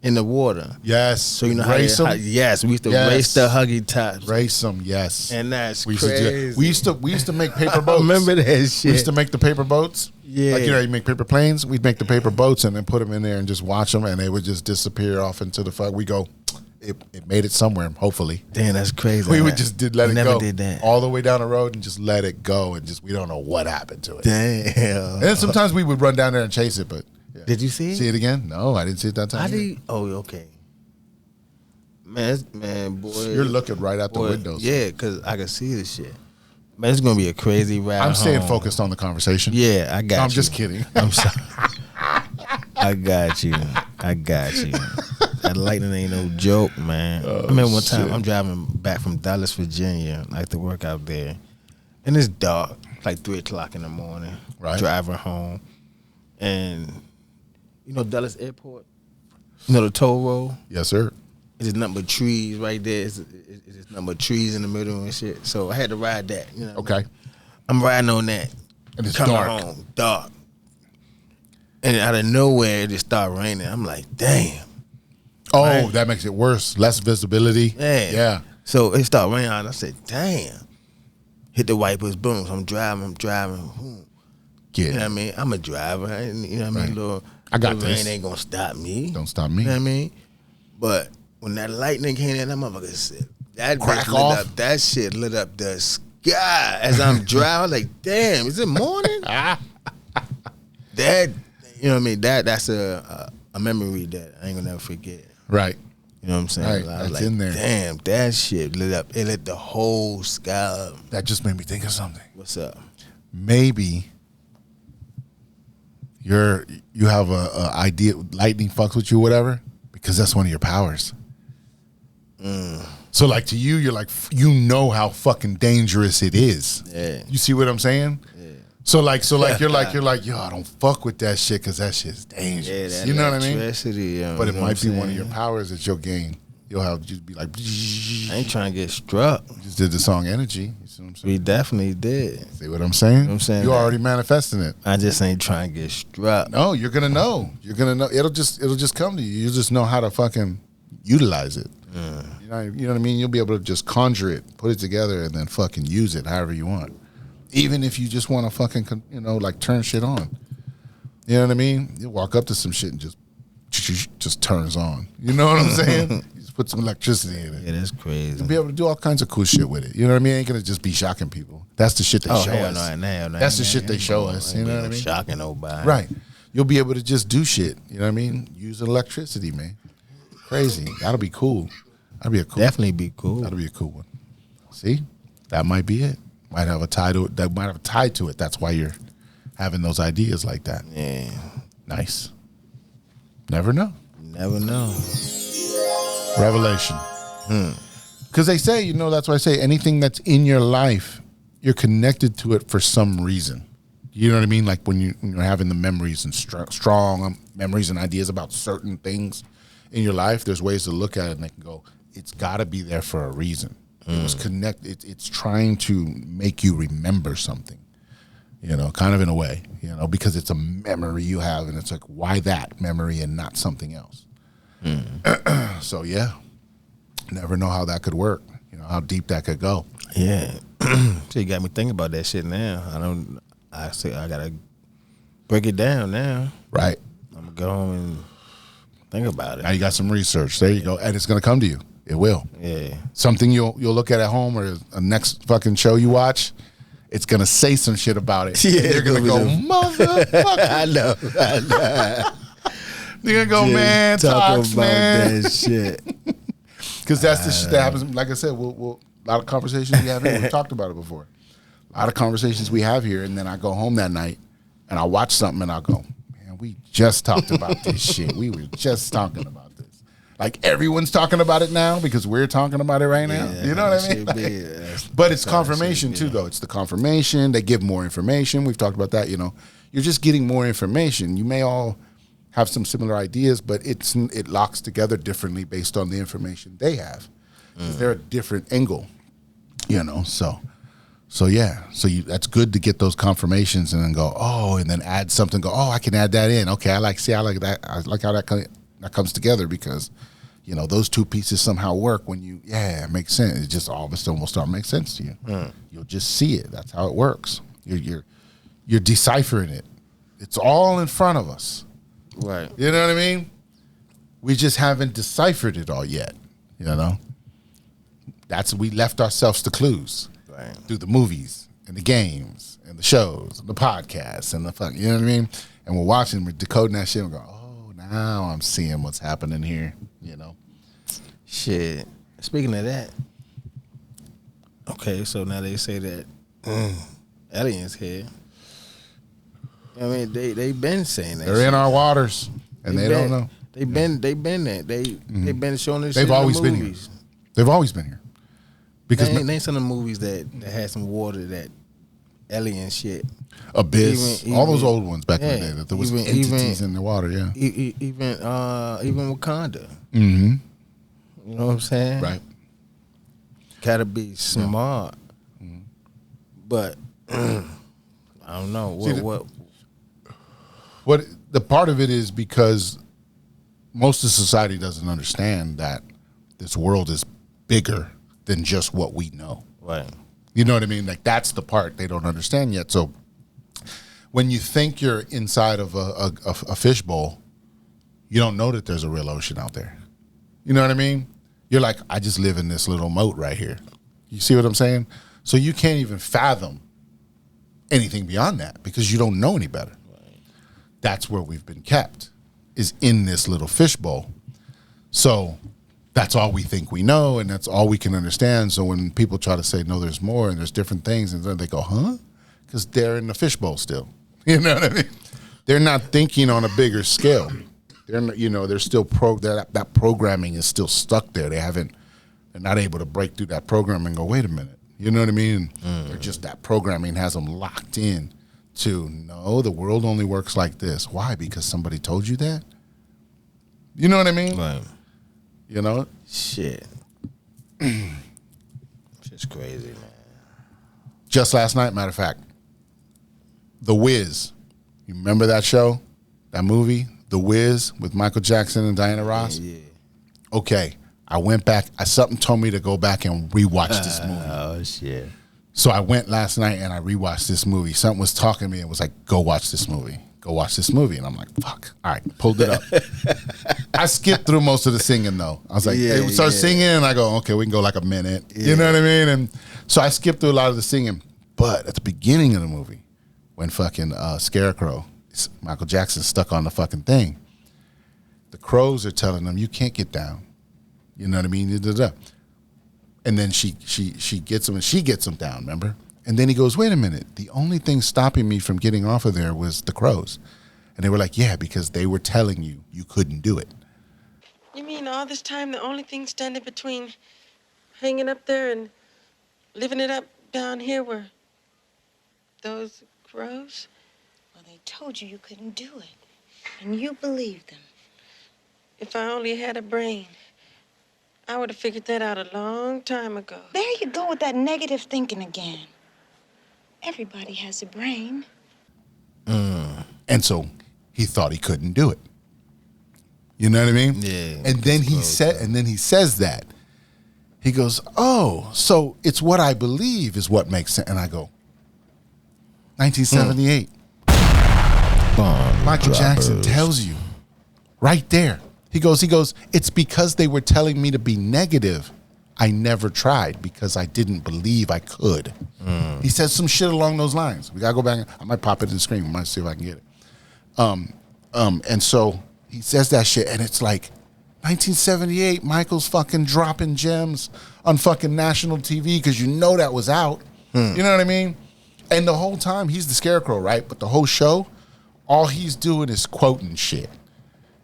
in the water. Yes. So you know race how them? yes, we used to race the Huggy tops. Race them, yes. And that's we used crazy. To we used to make paper boats. Remember that shit? We used to make the paper boats. Yeah. Like, you know, you make paper planes. We'd make the paper boats and then put them in there and just watch them, and they would just disappear off into the fuck. We go, it made it somewhere, hopefully. Damn, that's crazy. We would just let it never go. Did that. All the way down the road and just let it go, and just we don't know what happened to it. Damn. And then sometimes we would run down there and chase it, but yeah. Did you see it? See it again? No, I didn't see it that time. I did. Oh, okay. Man, boy. You're looking right out the windows. Yeah, because I can see this shit. Man, it's going to be a crazy ride I'm staying home. focused on the conversation. Yeah, I got you. I'm just kidding. I'm sorry. I got you. That lightning ain't no joke, man. I remember one time I'm driving back from Dallas, Virginia, like to work out there. And it's dark, like 3 o'clock in the morning. Right. Driving home. And you know Dallas Airport? You know the toll road? Yes, sir. It's just nothing but trees right there. It's just nothing but trees in the middle and shit. So I had to ride that. You know what I mean? Okay. I'm riding on that. And it's coming dark. home, dark. And out of nowhere, it just started raining. I'm like, damn. Oh, Right. that makes it worse. Less visibility. Yeah. Yeah. So it started raining out. I said, damn. Hit the wipers, boom. So I'm driving. Boom. Get You know what I it. mean? I'm a driver. And, you know what I mean? Right. I got little this. rain ain't going to stop me. Don't stop me. You know what I mean? But when that lightning came in, that motherfucker said, that Crack bitch lit off. up. That shit lit up the sky as I'm driving. I'm like, damn, is it morning? That, you know what I mean? That's a memory that I ain't gonna never forget. Right. You know what I'm saying? Right, I was that's like, in there. damn, that shit lit up. It lit the whole sky up. That just made me think of something. What's up? Maybe you have a idea lightning fucks with you or whatever because that's one of your powers. So like to you, you're like, you know how fucking dangerous it is. Yeah. You see what I'm saying? Yeah. So you're like, yo, I don't fuck with that shit because that shit's dangerous. Yeah, that you know what I mean? electricity, But it you know might what be I'm one of your saying? powers that you'll gain. You'll have just be like, I ain't trying to get struck. you just did the song Energy. You see what I'm saying? We definitely did. See what I'm saying? I'm saying You're that. already manifesting it. I just ain't trying to get struck. No, you're gonna know. You're gonna know. It'll just come to you. You just know how to fucking utilize it. You know what I mean? You'll be able to just conjure it, put it together, and then fucking use it however you want. Even if you just want to fucking, like turn shit on. You know what I mean? You walk up to some shit and just turns on. You know what I'm saying? You just put some electricity in it. Yeah, that's crazy. You'll be able to do all kinds of cool shit with it. You know what I mean? It ain't gonna just be shocking people. That's the shit they show hell us. no, That's the shit they show us. You know what I mean? Shocking nobody. Right. You'll be able to just do shit. You know what I mean? Use electricity, man. Crazy. That'll be cool. That'll be a cool. Definitely be cool. That'll be a cool one. See, that might be it. Might have a tie to it. That might have a tie to it. That's why you're having those ideas like that. Yeah. Nice. Never know. Never know. Revelation. Because they say, that's why I say anything that's in your life, you're connected to it for some reason. You know what I mean? Like when you're having the memories and strong memories and ideas about certain things in your life, there's ways to look at it and they can go, it's got to be there for a reason. It was connected. It's trying to make you remember something, kind of in a way, because it's a memory you have. And it's like, why that memory and not something else? So, yeah, never know how that could work, how deep that could go. Yeah. So you got me thinking about that shit now. I gotta break it down now. Right. I'm gonna go home and think about it. Now you got some research. There you go. And it's going to come to you. It will. Yeah. Something you'll look at home or a next fucking show you watch, it's going to say some shit about it. Yeah, and you're going to go, motherfucker. I know. You're going to go, man, talk talks, about man. that shit. Because that's the shit that happens. Like I said, we'll a lot of conversations we have here. We've talked about it before. A lot of conversations we have here, and then I go home that night, and I watch something, and I'll go, man, we just talked about this shit. We were just talking about this. Like, everyone's talking about it now because we're talking about it right now. Yeah, you know what I mean? But it's confirmation, too, though. It's the confirmation. They give more information. We've talked about that, You're just getting more information. You may all have some similar ideas, but it locks together differently based on the information they have. They're a different angle, So yeah, that's good to get those confirmations and then go, oh, and then add something. Go, oh, I can add that in. Okay, I like that. I like how that comes together because, those two pieces somehow work when it makes sense. It just all of a sudden will start to make sense to you. You'll just see it. That's how it works. You're deciphering it. It's all in front of us. Right. You know what I mean? We just haven't deciphered it all yet. We left ourselves the clues. Right. Through the movies and the games and the shows and the podcasts and the fuck, you know what I mean? And we're watching, we're decoding that shit and go, oh, now I'm seeing what's happening here, Shit. Speaking of that, okay, so now they say that aliens here. I mean, they've been saying that. They're in our waters and they don't know. They've been there. They've been showing this. They've always been here. They've always been here. Because name some of the movies that had some water, that alien shit. Abyss, all those old ones back in the yeah, day. That there was entities in the water, yeah. Even Wakanda. Mm-hmm. You know what I'm saying? Right. Gotta be smart. But I don't know what the part of it is because most of society doesn't understand that this world is bigger than just what we know. Right. You know what I mean? Like, that's the part they don't understand yet. So when you think you're inside of a fishbowl, you don't know that there's a real ocean out there. You know what I mean? You're like, I just live in this little moat right here. You see what I'm saying? So you can't even fathom anything beyond that because you don't know any better. Right. That's where we've been kept, is in this little fishbowl. So that's all we think we know, and that's all we can understand. So when people try to say, no, there's more, and there's different things, and then they go, huh? Because they're in the fishbowl still. You know what I mean? They're not thinking on a bigger scale. They're still that programming is still stuck there. They're not able to break through that program and go, wait a minute. You know what I mean? They're just, that programming has them locked in to, no, the world only works like this. Why? Because somebody told you that? You know what I mean? Right. You know? Shit. Shit's crazy, man. Just last night, matter of fact, The Wiz. You remember that show? That movie? The Wiz with Michael Jackson and Diana Ross? Yeah. Okay. I went back. Something told me to go back and rewatch this movie. Oh, shit. So I went last night and I rewatched this movie. Something was talking to me and was like, go watch this movie. Go watch this movie. And I'm like, fuck. All right. Pulled it up. I skipped through most of the singing, though. I was like, Yeah, they would start yeah. singing and I go, okay, we can go like a minute. Yeah. You know what I mean? And so I skipped through a lot of the singing. But at the beginning of the movie, when fucking Scarecrow, Michael Jackson stuck on the fucking thing, the crows are telling him, you can't get down. You know what I mean? And then she gets him and she gets him down, remember? And then he goes, wait a minute. The only thing stopping me from getting off of there was the crows. And they were like, yeah, because they were telling you you couldn't do it. You mean all this time the only thing standing between hanging up there and living it up down here were those crows? Well, they told you couldn't do it, and you believed them. If I only had a brain, I would have figured that out a long time ago. There you go with that negative thinking again. Everybody has a brain. And so he thought he couldn't do it. You know what I mean? Yeah. And then he says that. He goes, oh, so it's what I believe is what makes sense. And I go, 1978. Michael Jackson tells you right there. He goes, it's because they were telling me to be negative. I never tried because I didn't believe I could. He says some shit along those lines. We got to go back. I might pop it in the screen. I might see if I can get it. And so he says that shit, and it's like 1978, Michael's fucking dropping gems on fucking national TV because you know that was out. You know what I mean? And the whole time, he's the Scarecrow, right? But the whole show, all he's doing is quoting shit.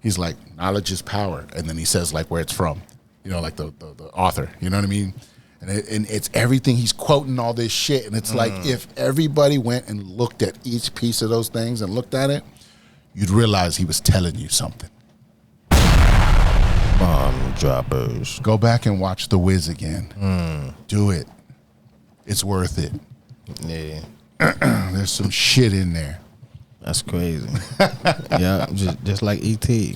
He's like, knowledge is power. And then he says, like, where it's from. You know, like the author. You know what I mean? And it's everything. He's quoting all this shit. And it's like, if everybody went and looked at each piece of those things and looked at it, you'd realize he was telling you something. Bomb droppers. Go back and watch The Wiz again. Do it. It's worth it. Yeah. There's some shit in there. That's crazy. Yeah, just like E.T.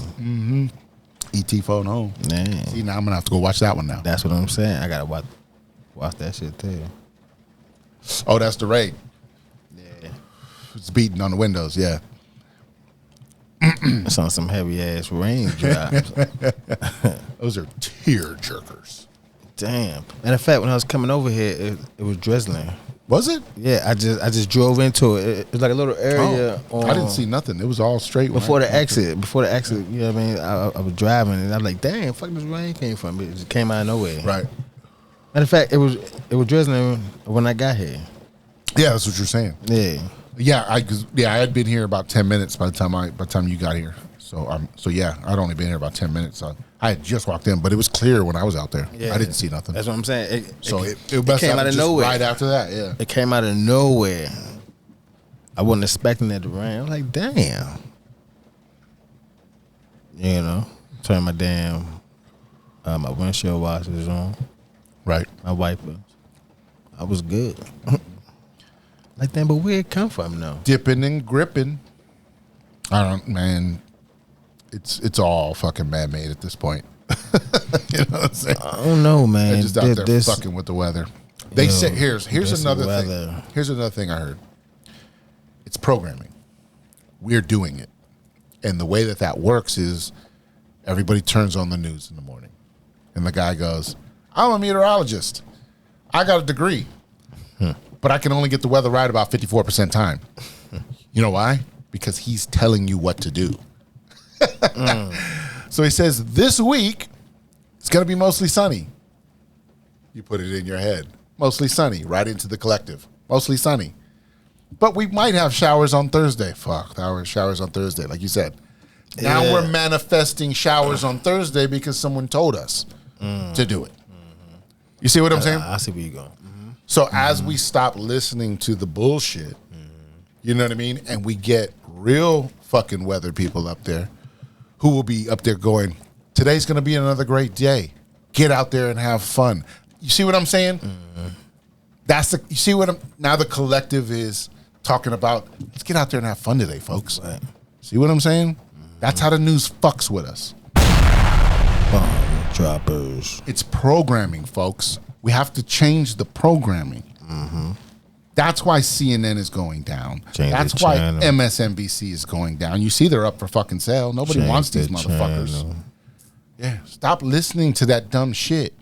E.T. phone home. Man. See, now I'm going to have to go watch that one now. That's what I'm saying. I got to watch that shit too. Oh, that's the raid. Yeah. It's beating on the windows, yeah. It's on some heavy ass raindrops. Those are tear jerkers. Damn. Matter of fact, when I was coming over here, it was drizzling. Was it? Yeah, I just drove into it. It was like a little area. I didn't see nothing. It was all straight. Before the exit, you know what I mean? I was driving and I was like, damn, fuck this rain came from. It just came out of nowhere. Right. Matter of fact, it was drizzling when I got here. Yeah, that's what you're saying. Yeah. Yeah, I had been here about 10 minutes by the time you got here. So yeah, I'd only been here about 10 minutes. So I had just walked in, but it was clear when I was out there. Yeah. I didn't see nothing. That's what I'm saying. It came out of nowhere. Right after that, yeah. It came out of nowhere. I wasn't expecting it to rain. I was like, damn. You know, turn my damn my windshield washers on. Right. My wipers. I was good. Like, damn, but where it come from now? Dipping and gripping. Man, it's all fucking man-made at this point. You know what I'm saying? I don't know, man. They're just out there fucking with the weather. They said here's another thing. Here's another thing I heard. It's programming. We're doing it. And the way that works is everybody turns on the news in the morning. And the guy goes, I'm a meteorologist. I got a degree. But I can only get the weather right about 54% time. You know why? Because he's telling you what to do. So he says, this week, it's going to be mostly sunny. You put it in your head. Mostly sunny, right into the collective. Mostly sunny. But we might have showers on Thursday. Fuck, showers on Thursday, like you said. Now we're manifesting showers on Thursday because someone told us to do it. You see what I'm saying? I see where you're going. So as we stop listening to the bullshit You know what I mean? And we get real fucking weather people up there who will be up there going, today's going to be another great day. Get out there and have fun. You see what I'm saying? Mm-hmm. You see what now the collective is talking about, let's get out there and have fun today, folks. Right. See what I'm saying? Mm-hmm. That's how the news fucks with us. Bomb droppers. It's programming, folks. We have to change the programming. Mm-hmm. That's why CNN is going down. That's why MSNBC is going down. You see they're up for fucking sale. Nobody wants these motherfuckers. Channel. Yeah, stop listening to that dumb shit.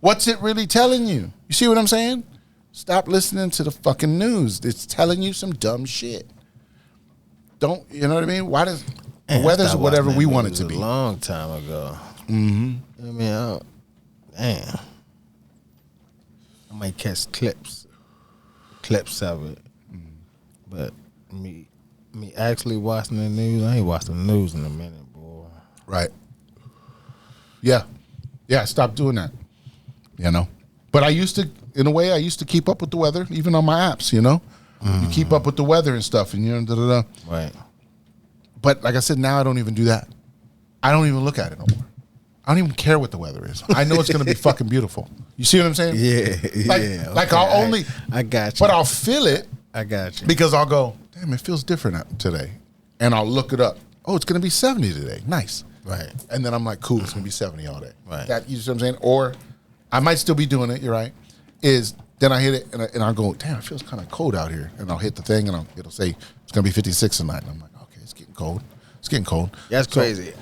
What's it really telling you? You see what I'm saying? Stop listening to the fucking news. It's telling you some dumb shit. Don't, you know what I mean? Why does the weather's whatever we want it to be? A long time ago. Mm-hmm. I mean, damn. I might catch clips of it, but me actually watching the news, I ain't watched the news in a minute, boy. Right. Yeah. Stop doing that. You know, but I used to keep up with the weather, even on my apps. You know, you keep up with the weather and stuff, and you know, right. But like I said, now I don't even do that. I don't even look at it no more. I don't even care what the weather is. I know it's going to be fucking beautiful. You see what I'm saying? Yeah. Like I'll only. I got you. But I'll feel it. I got you. Because I'll go, damn, it feels different today. And I'll look it up. Oh, it's going to be 70 today. Nice. Right. And then I'm like, cool, it's going to be 70 all day. Right. That, you see what I'm saying? Or I might still be doing it, you're right, then I hit it and I'll go, damn, it feels kind of cold out here. And I'll hit the thing and it'll say, it's going to be 56 tonight. And I'm like, okay, it's getting cold. It's getting cold. That's crazy.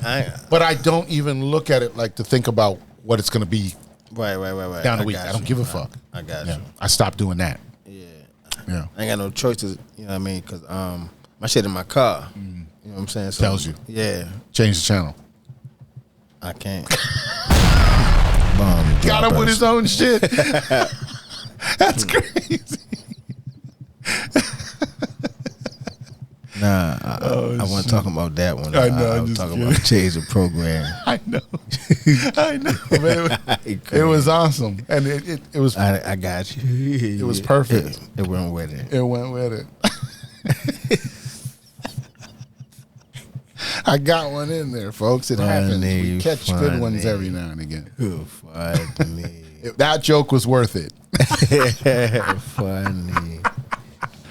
But I don't even look at it like to think about what it's going to be right. down the week. I don't give a fuck. I got you. I stopped doing that. Yeah. I ain't got no choices, you know what I mean? Because my shit in my car, you know what I'm saying? So, Tells you. Yeah. Change the channel. I can't. Got him with his own shit. That's crazy. Nah, I wasn't talking about that one. I know. I was talking about change the program. I know. But it was awesome, and it was. I got you. It was perfect. It went with it. It went with it. I got one in there, folks. It happens. We catch good ones every now and again. Funny. That joke was worth it. Funny.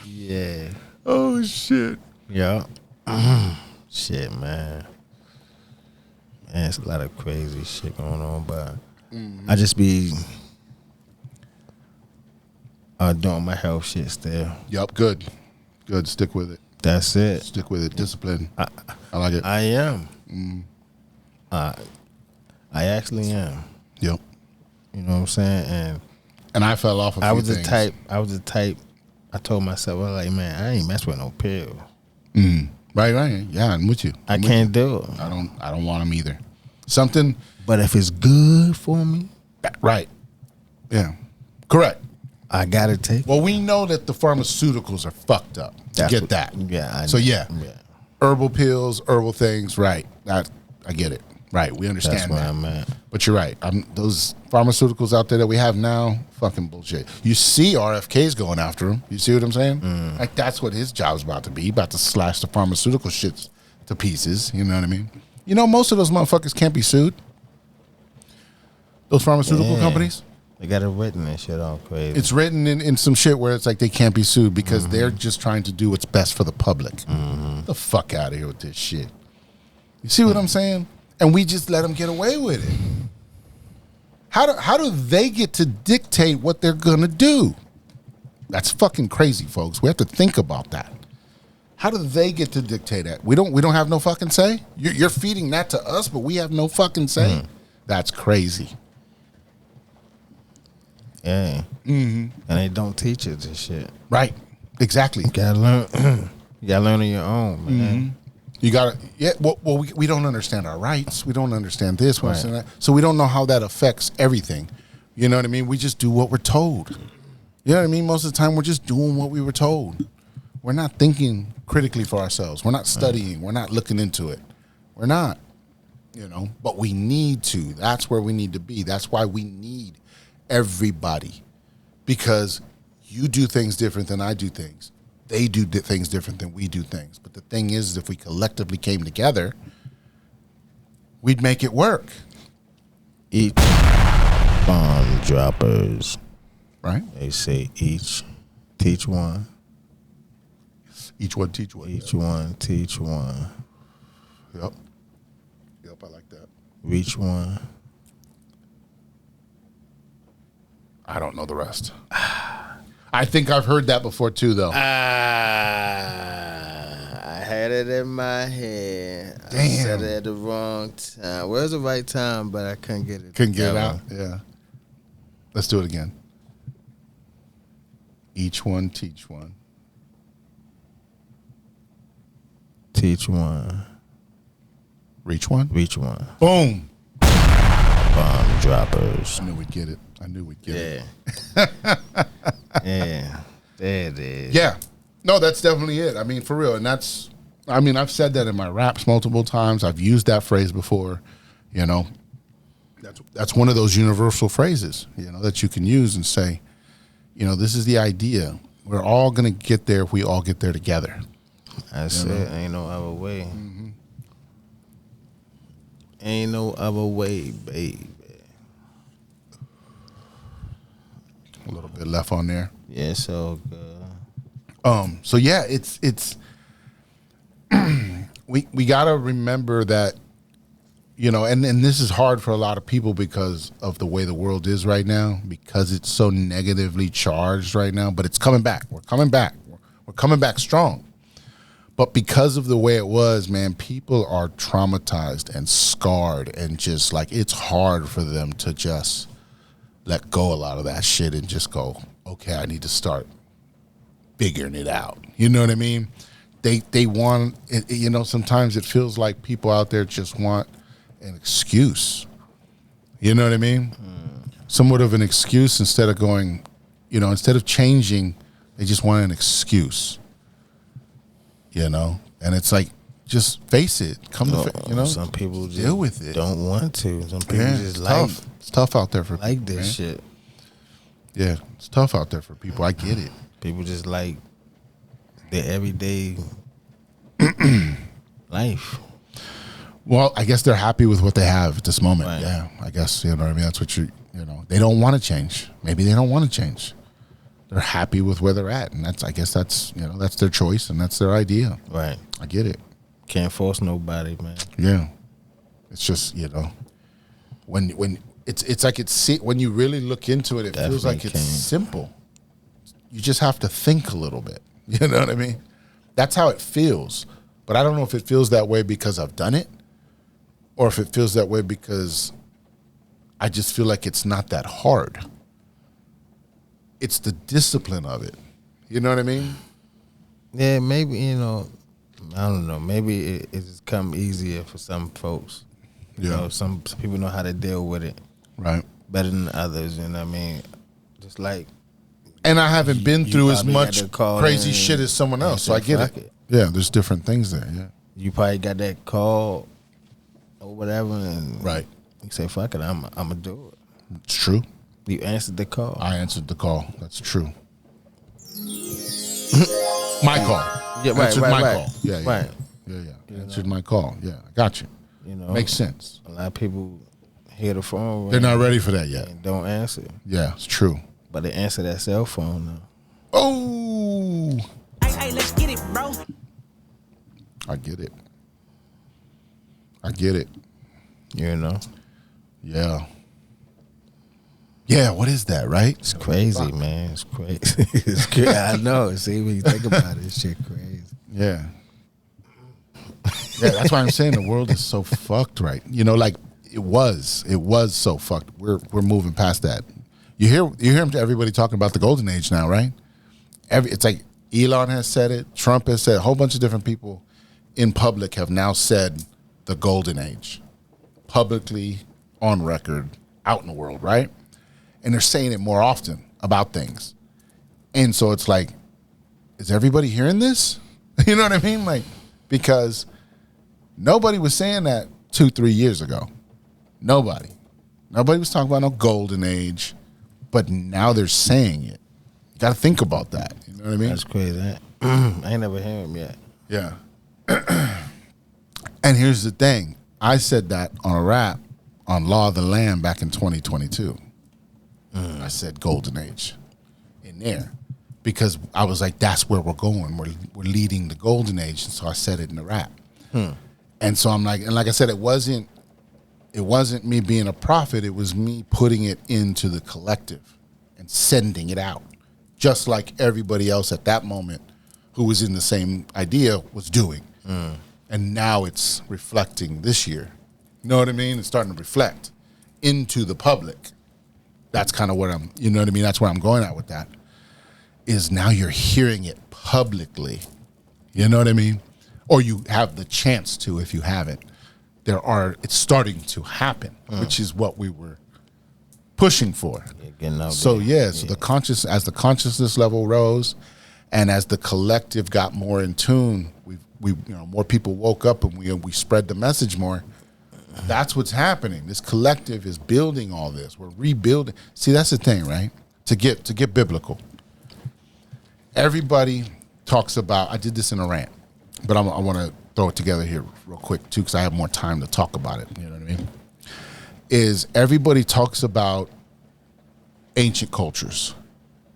Yeah. Oh shit. Yeah. Shit, man. Man, it's a lot of crazy shit going on, but I just be doing my health shit still. Yep. Good. Stick with it. That's it. Stick with it. Discipline. I like it. I am. I actually am. Yep. You know what I'm saying? And I fell off. I was the type. I told myself, well, like, man, I ain't mess with no pills. Right. Yeah, I'm with you. I can't do it. I don't want them either. Something. But if it's good for me, right. Yeah. Correct. I gotta take. Well, we know that the pharmaceuticals are fucked up. Get that. Yeah. Herbal pills, herbal things. Right. I get it. Right. We understand That's where I'm at. But you're right. Those pharmaceuticals out there that we have now, fucking bullshit. You see RFK's going after him. You see what I'm saying? Like, that's what his job's about to be. About to slash the pharmaceutical shits to pieces. You know what I mean? You know, most of those motherfuckers can't be sued. Those pharmaceutical companies. They got it written and shit all crazy. It's written in some shit where it's like they can't be sued because they're just trying to do what's best for the public. Get the fuck out of here with this shit. You see what I'm saying? And we just let them get away with it. How do they get to dictate what they're gonna do? That's fucking crazy, folks. We have to think about that. How do they get to dictate that? We don't have no fucking say? You're feeding that to us, but we have no fucking say? That's crazy. Yeah. And they don't teach us this shit. Right. Exactly. You gotta learn. You gotta learn on your own, man. You gotta, well, we don't understand our rights. We don't understand this. We don't understand that. So we don't know how that affects everything. You know what I mean? We just do what we're told. You know what I mean? Most of the time, we're just doing what we were told. We're not thinking critically for ourselves. We're not studying. We're not looking into it. We're not, you know, but we need to. That's where we need to be. That's why we need everybody, because You do things different than I do things. They do things different than we do things. But the thing is, if we collectively came together, we'd make it work. Each bomb droppers, right? They say each teach one. Each one teach one. Each one teach one. Yep, I like that. Reach one. I don't know the rest. I think I've heard that before too, though. I had it in my head. Damn. I said it at the wrong time. Where's the right time? But I couldn't get it. Couldn't get it out. Yeah. Let's do it again. Each one teach one. Teach one. Reach one. Reach one. Boom. Bomb droppers. I knew we'd get it. it. Yeah. There it is. Yeah. No, that's definitely it. I mean, for real. And I've said that in my raps multiple times. I've used that phrase before, you know. That's one of those universal phrases, you know, that you can use and say, you know, this is the idea. We're all going to get there if we all get there together. That's it. Ain't no other way. Mm-hmm. Ain't no other way, baby. A little bit left on there. Yeah, so good. So yeah, it's we gotta remember that, you know, and this is hard for a lot of people because of the way the world is right now, because it's so negatively charged right now, but it's coming back. We're coming back. We're coming back strong. But because of the way it was, man, people are traumatized and scarred, and just like, it's hard for them to just let go a lot of that shit and just go, okay, I need to start figuring it out. You know what I mean? They want, you know, sometimes it feels like people out there just want an excuse. You know what I mean? Somewhat of an excuse instead of going, you know, instead of changing, they just want an excuse. You know? And it's like, just face it. You know? Some people just deal with it. Don't want to. Some people just it's like tough. It's tough out there for people, like this man. shit. Yeah, it's tough out there for people. I get it. People just like their everyday life. Well, I guess they're happy with what they have at this moment. Right. Yeah, I guess, you know what I mean? That's what you know, they don't want to change. Maybe they don't want to change. They're happy with where they're at, and I guess that's, you know, that's their choice and that's their idea. Right. I get it. Can't force nobody, man. Yeah. It's just, you know, when it's like when you really look into it, it feels like it's simple. You just have to think a little bit. You know what I mean? That's how it feels. But I don't know if it feels that way because I've done it, or if it feels that way because I just feel like it's not that hard. It's the discipline of it. You know what I mean? Yeah, maybe, you know, I don't know. Maybe it's come easier for some folks. You know, some people know how to deal with it. Right. Better than others, you know what I mean? Just like. And I haven't been through as much crazy shit as someone else, so I get it. Yeah, there's different things there, yeah. You probably got that call or whatever, and right. You say, fuck it, I'm going to do it. It's true. You answered the call. I answered the call. That's true. My call. Yeah, right, answered right, my right. call. Yeah. You answered my call. Yeah, I got you. You know, makes sense. A lot of people hear the phone. They're not ready for that yet. And don't answer. Yeah, it's true. But they answer that cell phone now. Oh. Hey, let's get it, bro. I get it. I get it. You know? Yeah. Yeah, what is that, right? It's crazy, man. It's crazy. It's crazy. I know. See, when you think about it, it's shit crazy. Yeah. Yeah, that's why I'm saying the world is so fucked, right? You know, like it was so fucked. We're moving past that. You hear everybody talking about the golden age now, right? It's like Elon has said it, Trump has said it, a whole bunch of different people in public have now said the golden age. Publicly, on record, out in the world, right? And they're saying it more often about things. And so it's like, is everybody hearing this? You know what I mean? Like, because nobody was saying that 2-3 years ago. Nobody was talking about no golden age, but now they're saying it. Gotta think about that. You know what I mean? That's crazy. I ain't never heard him yet. Yeah. And here's the thing. I said that on a rap on Law of the Land back in 2022. I said golden age in there because I was like, that's where we're going. We're leading the golden age. And so I said it in the rap. And so I'm like, and like I said, it wasn't me being a prophet. It was me putting it into the collective and sending it out, just like everybody else at that moment who was in the same idea was doing. And now it's reflecting this year. You know what I mean? It's starting to reflect into the public. That's kind of what you know what I mean? That's where I'm going at with that, is now you're hearing it publicly. You know what I mean? Or you have the chance to if you haven't. It's starting to happen, which is what we were pushing for. So the consciousness level rose, and as the collective got more in tune, we more people woke up and we spread the message more. That's what's happening. This collective is building all this. We're rebuilding. See, that's the thing, right? To get biblical. Everybody talks about. I did this in a rant, but I want to throw it together here real quick too, because I have more time to talk about it. You know what I mean? Is everybody talks about ancient cultures,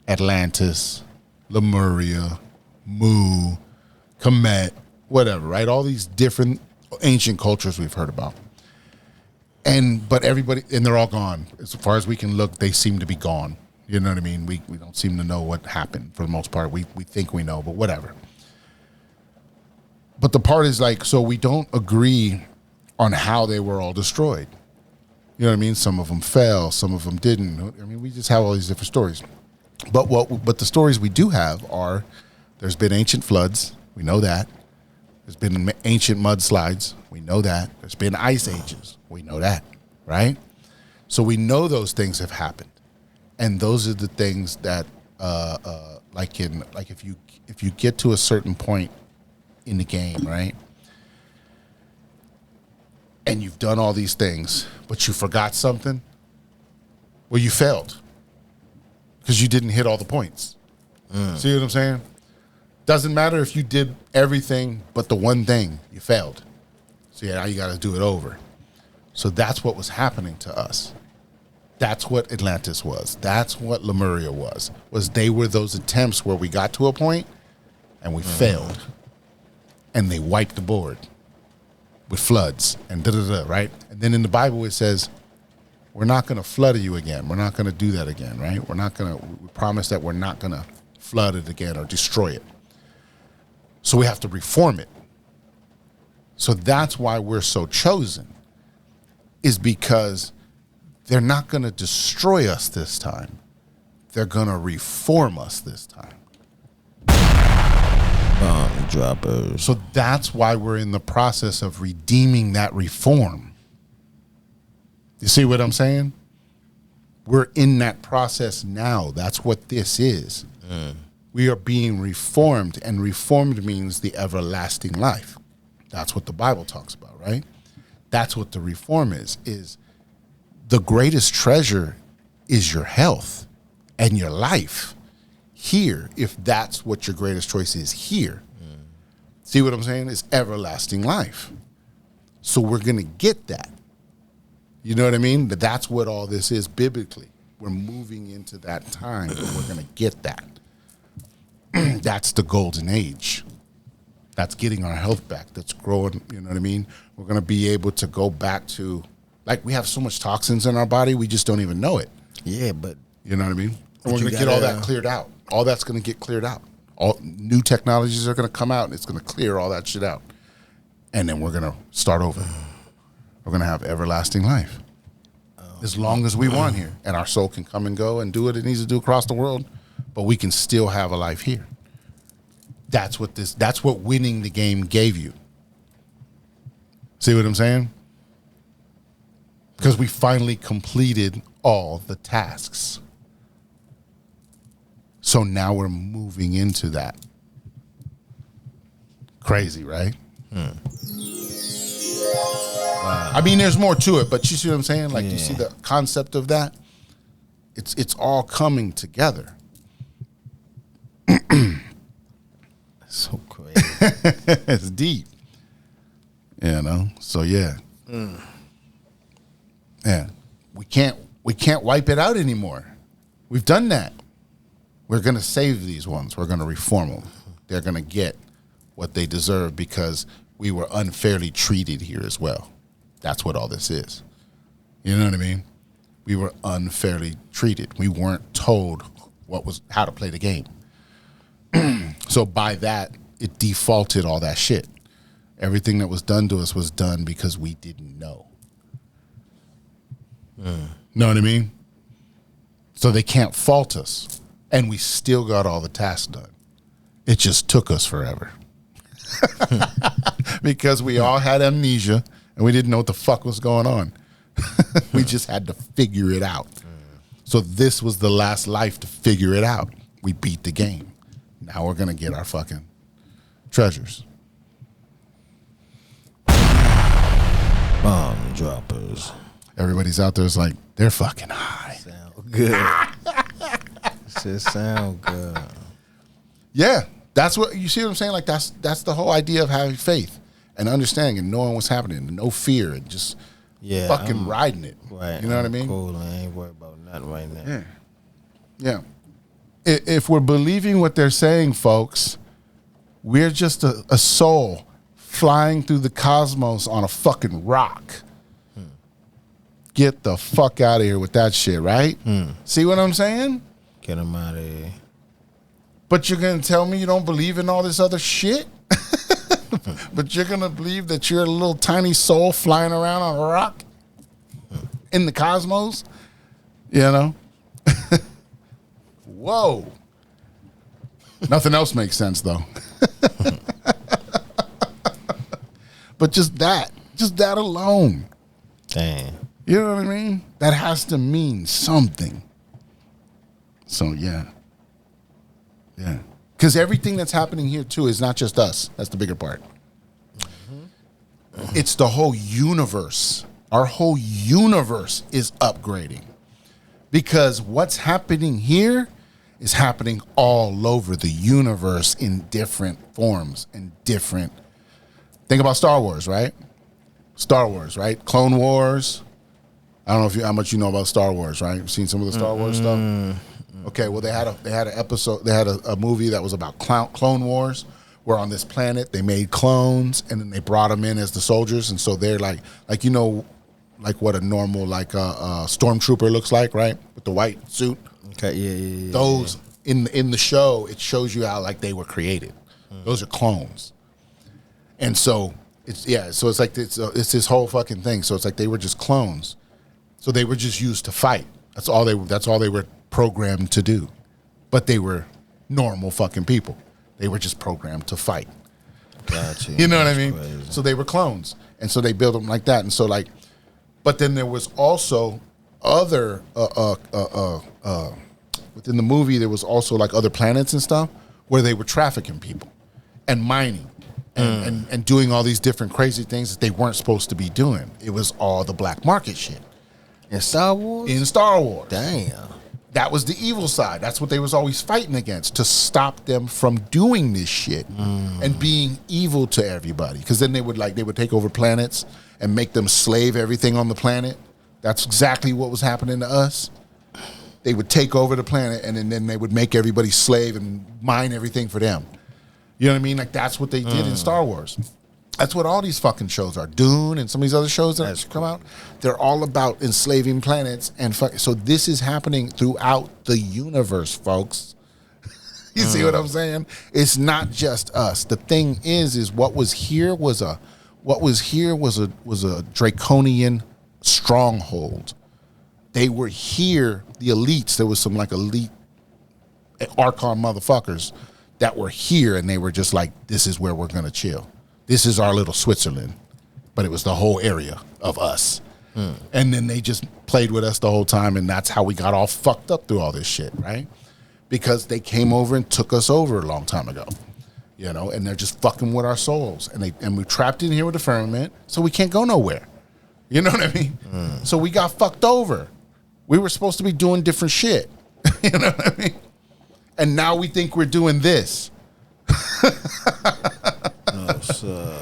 Atlantis, Lemuria, Mu, Kemet, whatever, right? All these different ancient cultures we've heard about. But everybody, and they're all gone. As far as we can look, they seem to be gone. You know what I mean? We don't seem to know what happened for the most part. We think we know, but whatever. But the part is like, so we don't agree on how they were all destroyed. You know what I mean? Some of them fell, some of them didn't. I mean, we just have all these different stories. But the stories we do have are, there's been ancient floods. We know that. There's been ancient mudslides. We know that. There's been ice ages. We know that, right? So we know those things have happened, and those are the things that, if you get to a certain point in the game, right, and you've done all these things, but you forgot something, well, you failed because you didn't hit all the points. See what I'm saying? Doesn't matter if you did everything but the one thing, you failed. So now you got to do it over. So that's what was happening to us. That's what Atlantis was. That's what Lemuria was they were those attempts where we got to a point and we failed. And they wiped the board with floods and da-da-da, right? And then in the Bible it says, we're not going to flood you again. We're not going to do that again, right? We promise that we're not going to flood it again or destroy it. So we have to reform it. So that's why we're so chosen, is because they're not going to destroy us this time. They're going to reform us this time. Bomb droppers. So that's why we're in the process of redeeming that reform. You see what I'm saying? We're in that process now. That's what this is. We are being reformed, and reformed means the everlasting life. That's what the Bible talks about, right? That's what the reform is the greatest treasure is your health and your life here, if that's what your greatest choice is here. See what I'm saying? It's everlasting life. So we're going to get that. You know what I mean? But that's what all this is biblically. We're moving into that time where we're going to get that. That's the golden age. That's getting our health back. That's growing, you know what I mean? We're going to be able to go back to, like, we have so much toxins in our body, we just don't even know it. Yeah, but... You know what I mean? And we're going to get all that cleared out. All that's going to get cleared out. All new technologies are going to come out, and it's going to clear all that shit out. And then we're going to start over. We're going to have everlasting life. As long as we want here. And our soul can come and go and do what it needs to do across the world, but we can still have a life here. That's what winning the game gave you. See what I'm saying? Because we finally completed all the tasks. So now we're moving into that. Crazy, right? Wow. I mean, there's more to it, but you see what I'm saying? Like, you see the concept of that? It's all coming together. So crazy. It's deep. You know? So yeah. Yeah. We can't wipe it out anymore. We've done that. We're gonna save these ones. We're gonna reform them. They're gonna get what they deserve because we were unfairly treated here as well. That's what all this is. You know what I mean? We were unfairly treated. We weren't told how to play the game. So by that, it defaulted all that shit. Everything that was done to us was done because we didn't know. Know what I mean? So they can't fault us. And we still got all the tasks done. It just took us forever. Because we all had amnesia and we didn't know what the fuck was going on. We just had to figure it out. So this was the last life to figure it out. We beat the game. Now we're going to get our fucking treasures. Bomb droppers. Everybody's out there is like, they're fucking high. Sound good. Shit sound good. Yeah. That's what you see what I'm saying? Like that's the whole idea of having faith and understanding and knowing what's happening and no fear and just fucking riding it. Right. You know what I mean? Cool. I ain't worried about nothing right now. Yeah. Yeah. If we're believing what they're saying, folks, we're just a soul flying through the cosmos on a fucking rock. Get the fuck out of here with that shit, right? See what I'm saying? Get them out of here. But you're going to tell me you don't believe in all this other shit? But you're going to believe that you're a little tiny soul flying around on a rock in the cosmos? You know? Whoa. Nothing else makes sense, though. But just that alone. Damn. You know what I mean? That has to mean something. So, yeah. Yeah. Because everything that's happening here, too, is not just us. That's the bigger part. It's the whole universe. Our whole universe is upgrading. Because what's happening here is happening all over the universe in different forms and different. Think about Star Wars, right? Star Wars, right? Clone Wars. I don't know how much you know about Star Wars, right? You've seen some of the Star Wars stuff? Okay, well, they had an episode, they had a movie that was about Clone Wars, where on this planet they made clones and then they brought them in as the soldiers, and so they're like you know, like what a normal stormtrooper looks like, right? With the white suit. Okay, yeah. Those in the show, it shows you how like they were created. Those are clones, and so so it's like it's this whole fucking thing. So it's like they were just clones, so they were just used to fight. That's all they were programmed to do, but they were normal fucking people. They were just programmed to fight. Gotcha. You know what I mean? Crazy. So they were clones, and so they built them like that. And so but then there was also other within the movie. There was also like other planets and stuff where they were trafficking people and mining and doing all these different crazy things that they weren't supposed to be doing. It was all the black market shit. In Star Wars? In Star Wars. Damn. That was the evil side. That's what they was always fighting against, to stop them from doing this shit and being evil to everybody. Because then they would take over planets and make them slave everything on the planet. That's exactly what was happening to us. They would take over the planet and then they would make everybody slave and mine everything for them. You know what I mean? Like that's what they did in Star Wars. That's what all these fucking shows are. Dune and some of these other shows that come out, they're all about enslaving planets. So this is happening throughout the universe, folks. You see what I'm saying? It's not just us. The thing is what was here was a draconian stronghold. They were here, the elites. There was some like elite Archon motherfuckers that were here, and they were just like, this is where we're gonna chill. This is our little Switzerland, but it was the whole area of us. And then they just played with us the whole time, and that's how we got all fucked up through all this shit, right? Because they came over and took us over a long time ago, you know, and they're just fucking with our souls. And we're trapped in here with the firmament, so we can't go nowhere. You know what I mean? So we got fucked over. We were supposed to be doing different shit. You know what I mean? And now we think we're doing this. No, sir.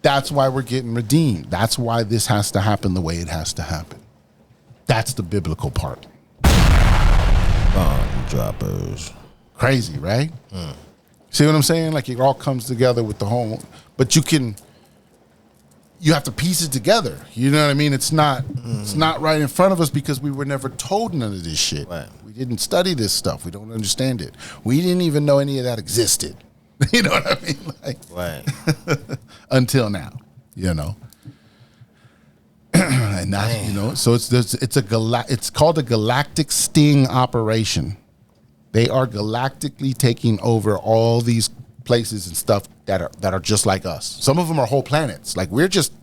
That's why we're getting redeemed. That's why this has to happen the way it has to happen. That's the biblical part. Bomb droppers. Crazy, right? See what I'm saying? Like it all comes together with the whole, but you have to piece it together. You know what I mean? It's not right in front of us because we were never told none of this shit. Right. We didn't study this stuff. We don't understand it. We didn't even know any of that existed. You know what I mean? Like, Right. until now, you know. And that, you know, so it's called a galactic sting operation. They are galactically taking over all these places and stuff that are just like us. Some of them are whole planets. Like we're just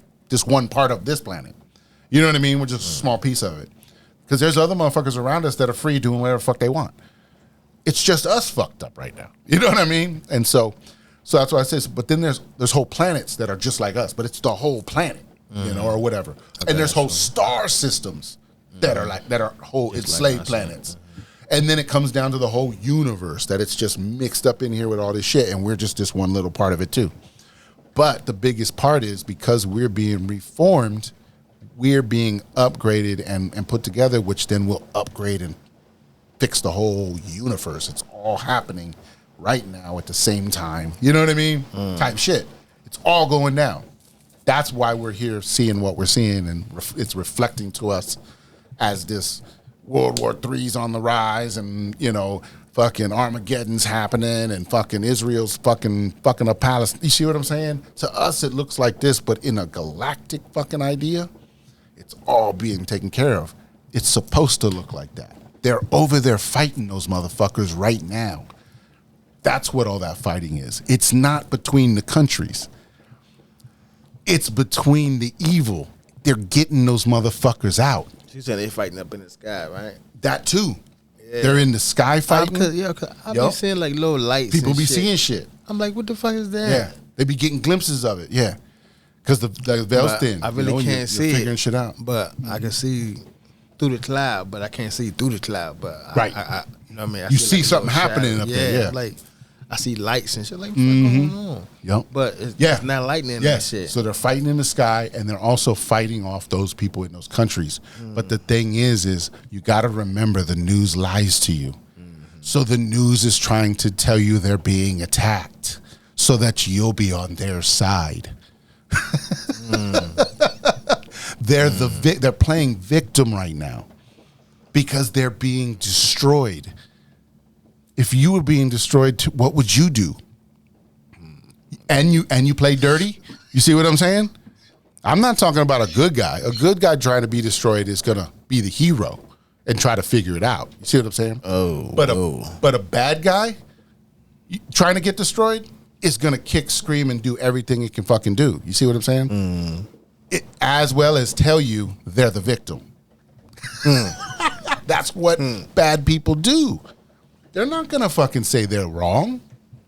one part of this planet. You know what I mean? We're just a small piece of it. Because there's other motherfuckers around us that are free doing whatever the fuck they want. It's just us fucked up right now. You know what I mean? And so that's why I say. But then there's whole planets that are just like us, but it's the whole planet, you know, or whatever. And there's whole star systems that are whole enslaved planets. And then it comes down to the whole universe that it's just mixed up in here with all this shit, and we're just this one little part of it too. But the biggest part is because we're being reformed, we're being upgraded and put together, which then will upgrade and fix the whole universe. It's all happening right now at the same time. You know what I mean? Type shit. It's all going down. That's why we're here seeing what we're seeing, and it's reflecting to us as this World War III's on the rise, and, you know, fucking Armageddon's happening, and fucking Israel's fucking up Palestine. You see what I'm saying? To us, it looks like this, but in a galactic fucking idea, it's all being taken care of. It's supposed to look like that. They're over there fighting those motherfuckers right now. That's what all that fighting is. It's not between the countries. It's between the evil. They're getting those motherfuckers out. She said they fighting up in the sky, right? That too. Yeah. They're in the sky fighting. Cause I've been seeing like little lights. People and be shit. seeing shit. I'm like, what the fuck is that? Yeah, they be getting glimpses of it. Yeah, because the veil's thin. I really can't see you're figuring shit out. But I can see through the cloud, but I can't see through the cloud. But right, I you know what I mean? I you see see something happening up there. Yeah, like I see lights and shit. Like, what's going on? Yep. But it's not lightning and shit. So they're fighting in the sky, and they're also fighting off those people in those countries. But the thing is you got to remember the news lies to you. So the news is trying to tell you they're being attacked so that you'll be on their side. They're playing victim right now because they're being destroyed. If you were being destroyed, what would you do? And you play dirty? You see what I'm saying? I'm not talking about a good guy. A good guy trying to be destroyed is gonna be the hero and try to figure it out. You see what I'm saying? But a bad guy trying to get destroyed is gonna kick, scream, and do everything it can fucking do. You see what I'm saying? It, as well as tell you they're the victim. That's what bad people do. They're not gonna fucking say they're wrong.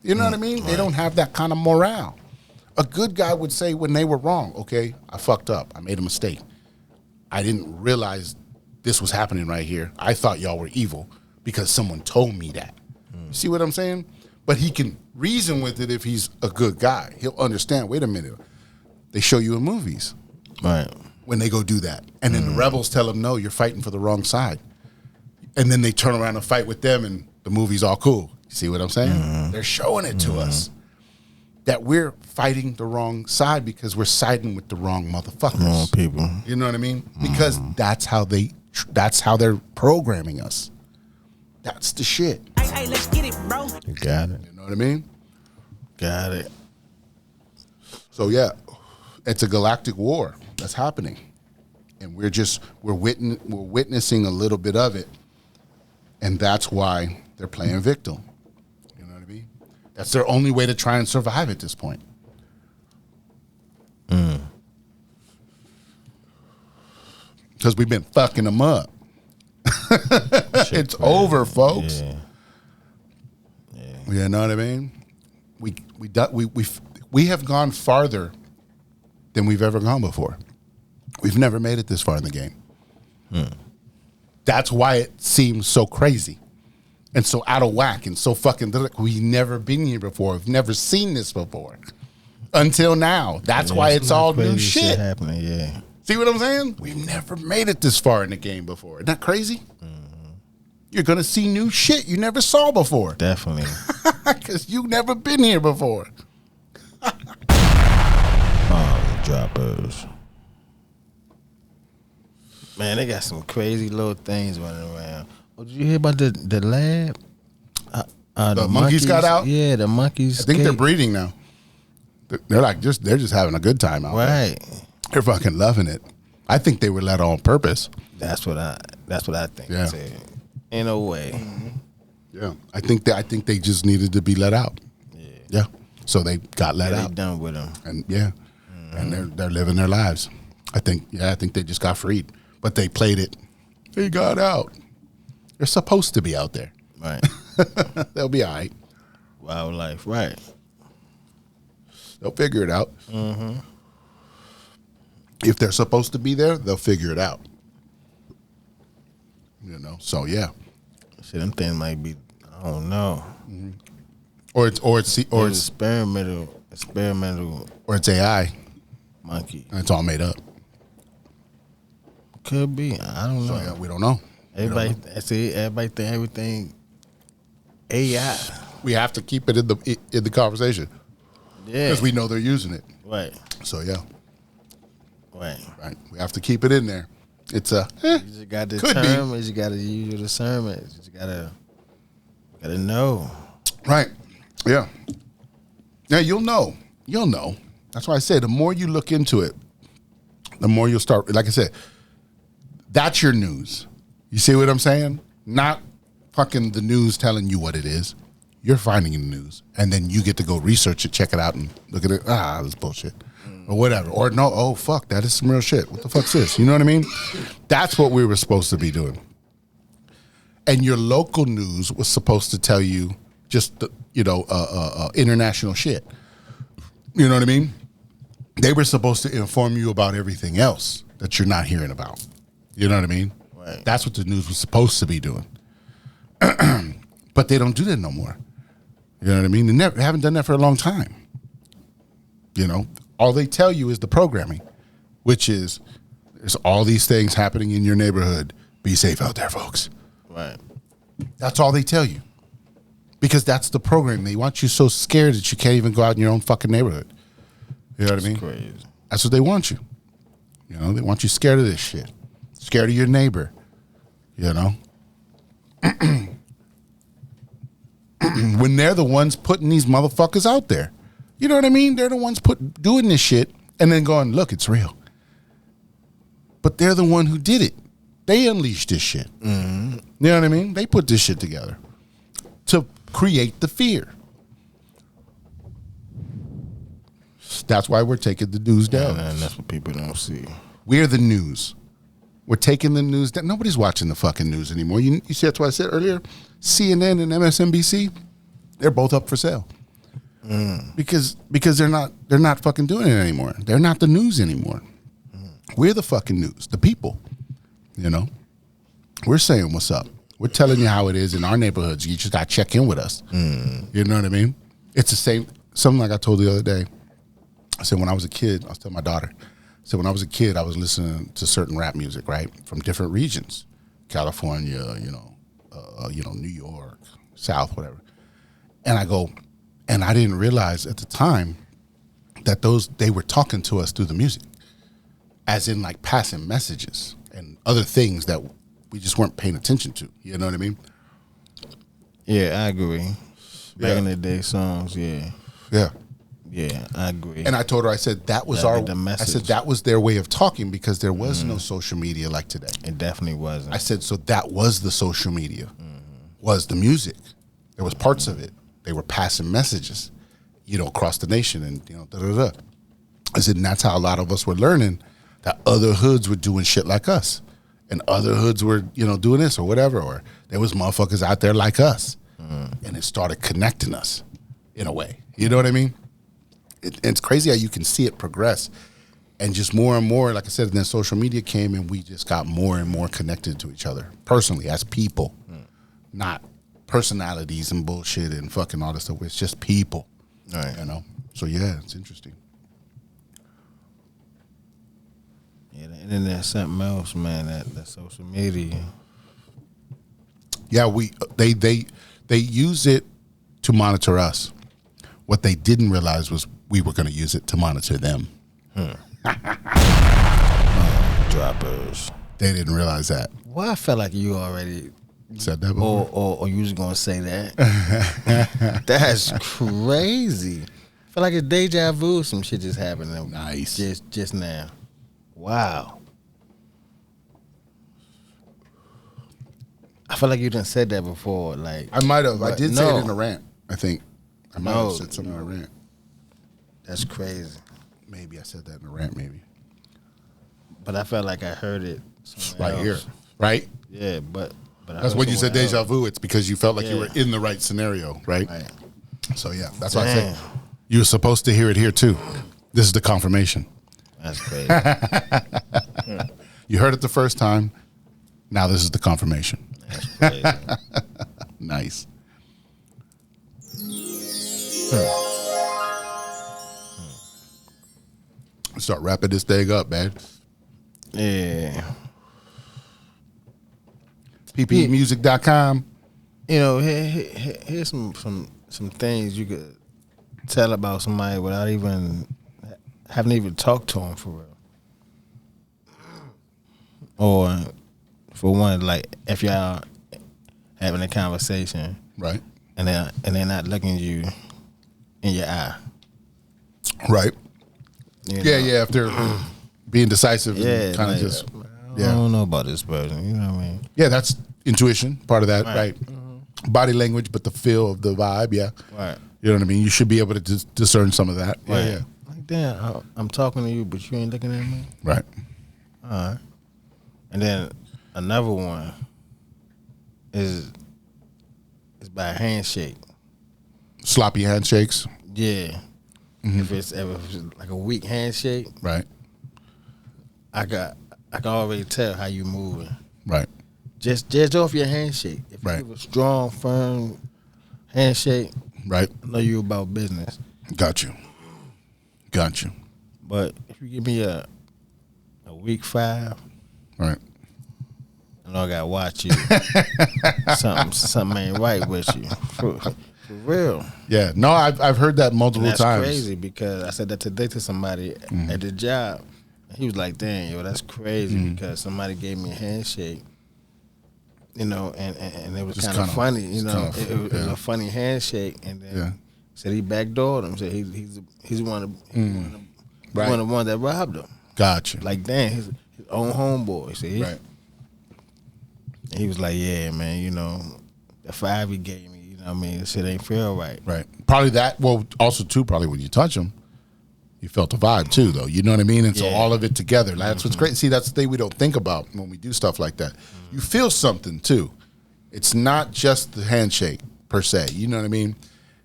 You know what I mean? Right. They don't have that kind of morale. A good guy would say when they were wrong, okay, I fucked up. I made a mistake. I didn't realize this was happening right here. I thought y'all were evil because someone told me that. See what I'm saying? But he can reason with it if he's a good guy. He'll understand, wait a minute. They show you in movies. Right. When they go do that. And then the rebels tell them, no, you're fighting for the wrong side. And then they turn around and fight with them, and the movie's all cool. See what I'm saying? They're showing it to us that we're fighting the wrong side because we're siding with the wrong motherfuckers. Wrong people. You know what I mean? Because that's how they're programming us. That's the shit. Hey, let's get it, bro. You got it. You know what I mean? Got it. So yeah, it's a galactic war that's happening, and we're witnessing a little bit of it, and that's why they're playing victim. You know what I mean? That's their only way to try and survive at this point. Because we've been fucking them up. It's over, folks. Yeah. You know what I mean? We have gone farther than we've ever gone before. We've never made it this far in the game. That's why it seems so crazy. and so out of whack and so fucking, we've never been here before. We've never seen this before until now. That's why it's all new shit happening. Yeah. See what I'm saying? We've never made it this far in the game before. Isn't that crazy? You're going to see new shit you never saw before. Definitely. Because you've never been here before. Droppers. Man, they got some crazy little things running around. Oh, did you hear about the lab? The monkeys got out? Yeah, the monkeys. I think they're breeding now. They're just having a good time out there. Right. They're fucking loving it. I think they were let on purpose. That's what I think. Yeah. In a way. Yeah. I think they just needed to be let out. Yeah. So they got let out. They done with them. And and they're living their lives. I think they just got freed. But they played it. They got out. They're supposed to be out there. Right. They'll be all right. Wildlife, right. They'll figure it out. If they're supposed to be there, they'll figure it out. So yeah. Shit, them things might be, I don't know. Or it's experimental or it's AI. Monkey. And it's all made up. Could be. I don't know. So, yeah, we don't know. Everybody think everything AI. We have to keep it in the conversation. Yeah. Because we know they're using it. Right. So yeah. Right. We have to keep it in there. It's you just got to determine. You got to use your discernment. You just gotta know. Right. Yeah. Yeah, you'll know. That's why I say the more you look into it, the more you'll start. Like I said, that's your news. You see what I'm saying? Not fucking the news telling you what it is. You're finding the news, and then you get to go research it, check it out, and look at it. This bullshit. Or whatever. Or no, oh, fuck, that is some real shit. What the fuck's this? You know what I mean? That's what we were supposed to be doing. And your local news was supposed to tell you just, international shit. You know what I mean? They were supposed to inform you about everything else that you're not hearing about. You know what I mean? Right. That's what the news was supposed to be doing. But they don't do that no more. You know what I mean? They haven't done that for a long time. All they tell you is the programming, which is there's all these things happening in your neighborhood. Be safe out there, folks. Right. That's all they tell you. Because that's the program. They want you so scared that you can't even go out in your own fucking neighborhood. You know what I mean? Crazy. That's what they want you. They want you scared of this shit. Scared of your neighbor. When they're the ones putting these motherfuckers out there. You know what I mean? They're the ones doing this shit and then going, look, it's real. But they're the one who did it. They unleashed this shit. You know what I mean? They put this shit together to create the fear. That's why we're taking the news down. And that's what people don't see. We're the news. We're taking the news down. Nobody's watching the fucking news anymore. You see, that's what I said earlier. CNN and MSNBC, they're both up for sale. Because they're not fucking doing it anymore. They're not the news anymore. We're the fucking news, the people. We're saying what's up. We're telling you how it is in our neighborhoods. You just got to check in with us. You know what I mean? It's the same. Something like I told the other day. I said when I was a kid, I was telling my daughter. I said when I was a kid, I was listening to certain rap music, right, from different regions, California, New York, South, whatever. And I go. And I didn't realize at the time that they were talking to us through the music, as in like passing messages and other things that we just weren't paying attention to. You know what I mean? Yeah, I agree. Back in the day, songs, yeah. Yeah. Yeah, I agree. And I told her, I said, that was I said, that was their way of talking because there was no social media like today. It definitely wasn't. I said, so that was the social media, was the music. There was parts of it. They were passing messages, across the nation and, da-da-da. I said, and that's how a lot of us were learning that other hoods were doing shit like us. And other hoods were, doing this or whatever. Or there was motherfuckers out there like us. And it started connecting us in a way. You know what I mean? It's crazy how you can see it progress. And just more and more, like I said, then social media came and we just got more and more connected to each other. Personally, as people. Not personalities and bullshit and fucking all this stuff. It's just people, Right. you know. So yeah, it's interesting. Yeah, the internet's something else, man. That social media. Yeah, they use it to monitor us. What they didn't realize was we were going to use it to monitor them. Droppers. They didn't realize that. Well, I felt like you already Said that before. or you was gonna say that. That's crazy. I feel like it's deja vu. Some shit just happened. Nice. Just now. Wow. I feel like you done said that before. Like I might have. I but did say no. it in a rant. I think I might No, have said something in a rant. That's crazy. Maybe I said that in a rant. Maybe But I felt like I heard it somewhere right here, else. right? Yeah, but I That's heard when you said somewhere deja else. vu. It's because you felt like you Yeah. were in the right scenario, right? Right. So yeah, that's why I said Damn. you were supposed to hear it here too. This is the confirmation. That's crazy. You heard it the first time. Now this is the confirmation. That's crazy. Nice. Start wrapping this thing up, man. Yeah. ppeintox.com. You know, here's some things you could tell about somebody without haven't even talked to them for real. Or for one, like if y'all having a conversation, Right. and they're not looking you in your eye. Right. You Yeah, know? yeah. If they're being decisive Yeah, and kind of like, just I don't know about this person. You know what I mean? yeah, that's intuition, part of that, right? Right. Body language, but the feel of the vibe, yeah. Right. You know what I mean? You should be able to discern some of that. Right. Yeah, yeah. Like, damn, I'm talking to you, but you ain't looking at me. Right. All right. And then another one is by handshake. Sloppy handshakes, Yeah. If it's like a weak handshake, right? I can already tell how you moving. Right. Just off your handshake. If Right. you have a strong, firm handshake, Right. I know you about business. Got you. Got you. But if you give me a weak 5, Right. I know I gotta watch you. something ain't right with you. For real. Yeah. No, I've heard that multiple And that's times. crazy because I said that today to somebody at the job. He was like, "Damn, yo, that's crazy," because somebody gave me a handshake, you know, and it was Just kind of kinda- funny, you know. kinda- It was yeah. a funny handshake, and then Yeah. said he backdoored him. Said he's one of Right. one of the ones that robbed him. Got you. Like, damn, his own homeboy. See, Right. And he was like, "Yeah, man, you know, the 5 he gave me, you know, what I mean, shit ain't feel right." Right. Probably that. Well, also too, probably when you touch them, you felt the vibe too, though. You know what I mean? And so Yeah. all of it together. That's what's great. See, that's the thing we don't think about when we do stuff like that. You feel something too. It's not just the handshake per se. You know what I mean?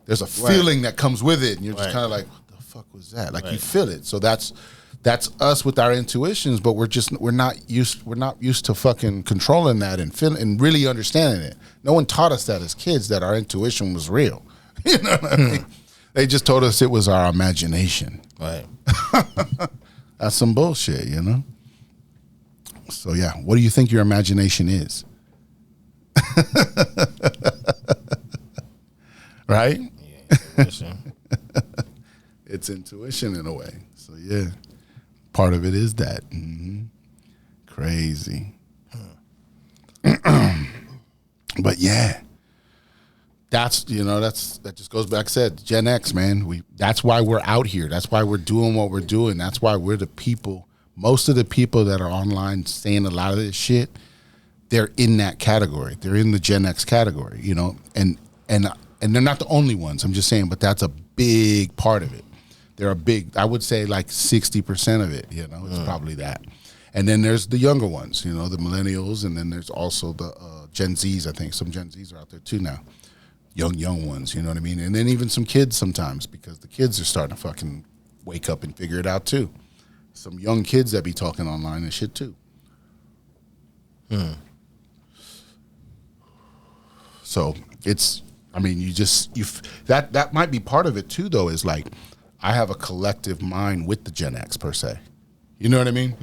There's a feeling that comes with it, and you're just Right. kind of like, "What the fuck was that?" Like you Right. feel it. So that's us with our intuitions, but we're not used to fucking controlling that and feeling and really understanding it. No one taught us that as kids, that our intuition was real. You know what I mean? They just told us it was our imagination. Right. That's some bullshit, you know? So yeah, what do you think your imagination is? Right? Yeah. Listen. It's intuition in a way. So yeah, part of it is that. Crazy. But yeah, that just goes back. Said Gen X, man. That's why we're out here. That's why we're doing what we're doing. That's why we're the people. Most of the people that are online saying a lot of this shit, they're in that category. They're in the Gen X category, you know, and they're not the only ones. I'm just saying, but that's a big part of it. They're a big, I would say like 60% of it, you know, it's probably that. And then there's the younger ones, you know, the millennials, and then there's also the Gen Zs. I think some Gen Zs are out there too now. Young ones, you know what I mean? And then even some kids sometimes, because the kids are starting to fucking wake up and figure it out too. Some young kids that be talking online and shit too. So It's, I mean, that might be part of it too, though, is like, I have a collective mind with the Gen X per se. You know what I mean?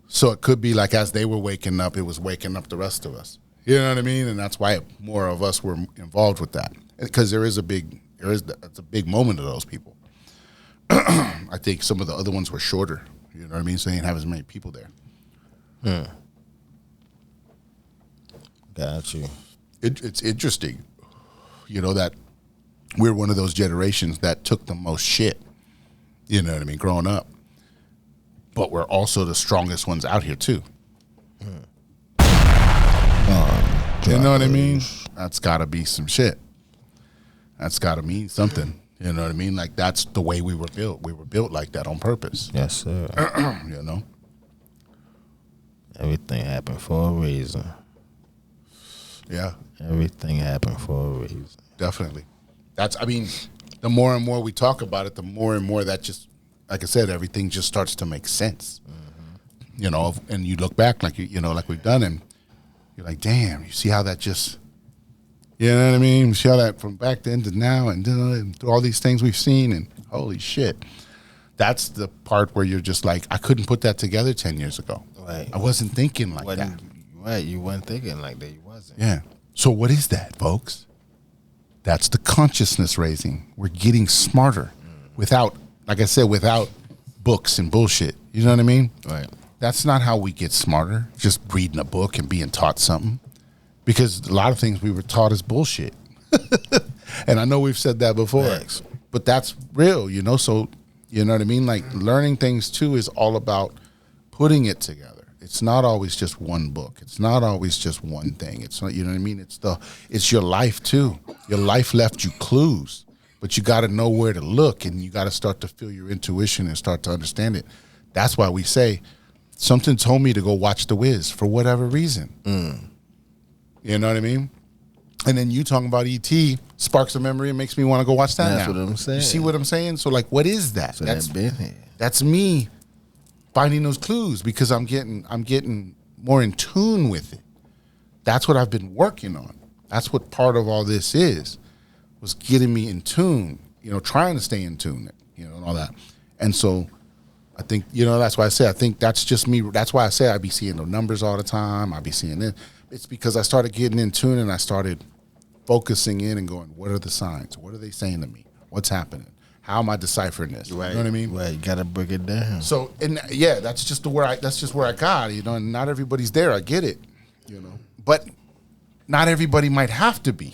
So it could be like as they were waking up, it was waking up the rest of us. You know what I mean? And that's why more of us were involved with that, because it's a big moment of those people. I think some of the other ones were shorter. You know what I mean? So they didn't have as many people there. Got you. It's interesting, you know, that we're one of those generations that took the most shit. You know what I mean? Growing up. But we're also the strongest ones out here too. You know what I mean? That's got to be some shit. That's got to mean something. You know what I mean? Like, that's the way we were built. We were built like that on purpose. Yes, sir. You know? Everything happened for a reason. Yeah. Everything happened for a reason. Definitely. I mean, the more and more we talk about it, the more and more that just, like I said, everything just starts to make sense. You know, and you look back like, you know, like we've done, and you're like, damn, you see how that just, you know what I mean? You see how that from back then to now and through all these things we've seen, and holy shit. That's the part where you're just like, I couldn't put that together 10 years ago. Right. I wasn't thinking like that. Right, you weren't thinking like that. You wasn't. Yeah. So what is that, folks? That's the consciousness raising. We're getting smarter without, like I said, without books and bullshit. You know what I mean? Right. That's not how we get smarter, just reading a book and being taught something. Because a lot of things we were taught is bullshit. And I know we've said that before. Thanks. But that's real, you know? So, you know what I mean? Like, learning things, too, is all about putting it together. It's not always just one book. It's not always just one thing. It's not, you know what I mean? It's your life, too. Your life left you clues. But you got to know where to look, and you got to start to feel your intuition and start to understand it. That's why we say, something told me to go watch The Wiz for whatever reason. You know what I mean? And then you talking about E.T. sparks a memory and makes me want to go watch that. That's now. what I'm saying. You see what I'm saying? So, like, what is that? So that's been here. That's me finding those clues, because I'm getting more in tune with it. That's what I've been working on. That's what part of all this was getting me in tune, you know, trying to stay in tune, you know, and all that. And so I think, you know, that's why I say, I think that's just me. That's why I say I be seeing the numbers all the time. I be seeing it. It's because I started getting in tune, and I started focusing in and going, what are the signs? What are they saying to me? What's happening? How am I deciphering this? Right. You know what I mean? Right. You gotta break it down. So, and yeah, that's just where I got, you know, and not everybody's there. I get it, you know, but not everybody might have to be.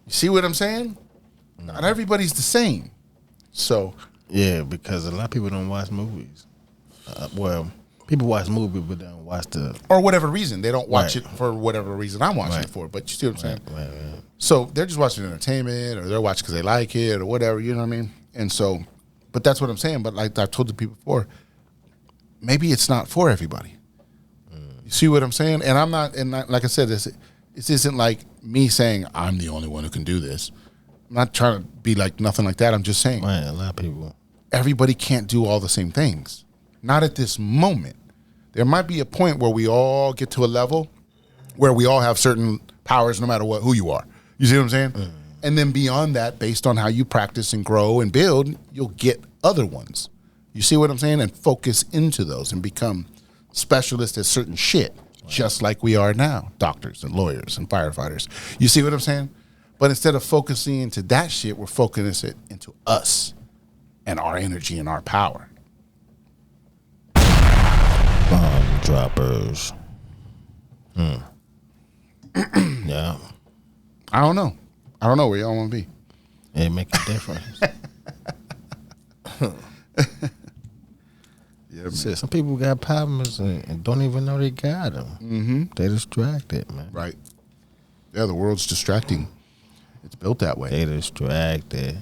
You see what I'm saying? Not everybody's the same. So, yeah, because a lot of people don't watch movies. Well, people watch movies, but don't watch or whatever reason. They don't watch Right. it for whatever reason I'm watching Right. it for, but you see what I'm saying? Right. So they're just watching entertainment, or they're watching because they like it or whatever, you know what I mean? And so, but that's what I'm saying. But like I've told the people before, maybe it's not for everybody. You see what I'm saying? And I'm not, and like I said, this isn't like me saying I'm the only one who can do this. I'm not trying to be like nothing like that. I'm just saying, Right, a lot of people. everybody can't do all the same things. Not at this moment. There might be a point where we all get to a level where we all have certain powers no matter who you are. You see what I'm saying? And then beyond that, based on how you practice and grow and build, you'll get other ones. You see what I'm saying? And focus into those and become specialists at certain shit, just like we are now, doctors and lawyers and firefighters. You see what I'm saying? But instead of focusing into that shit, we're focusing it into us and our energy and our power. Bomb droppers. Yeah. I don't know. I don't know where y'all want to be. It make a difference. Yeah, Shit, some people got problems and don't even know they got them. Mm-hmm. They distracted, man. Right. Yeah, the world's distracting. It's built that way. They distracted.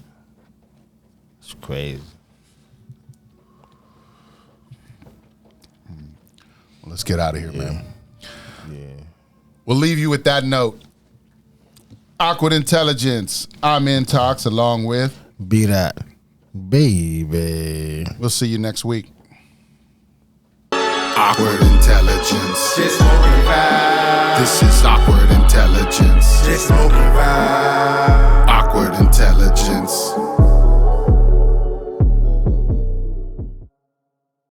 It's crazy. Well, let's get out of here, man. Yeah. We'll leave you with that note. Awkward Intelligence. I'm Intox, along with BDot. Baby. We'll see you next week. Awkward Intelligence. This is Awkward Intelligence. just smoking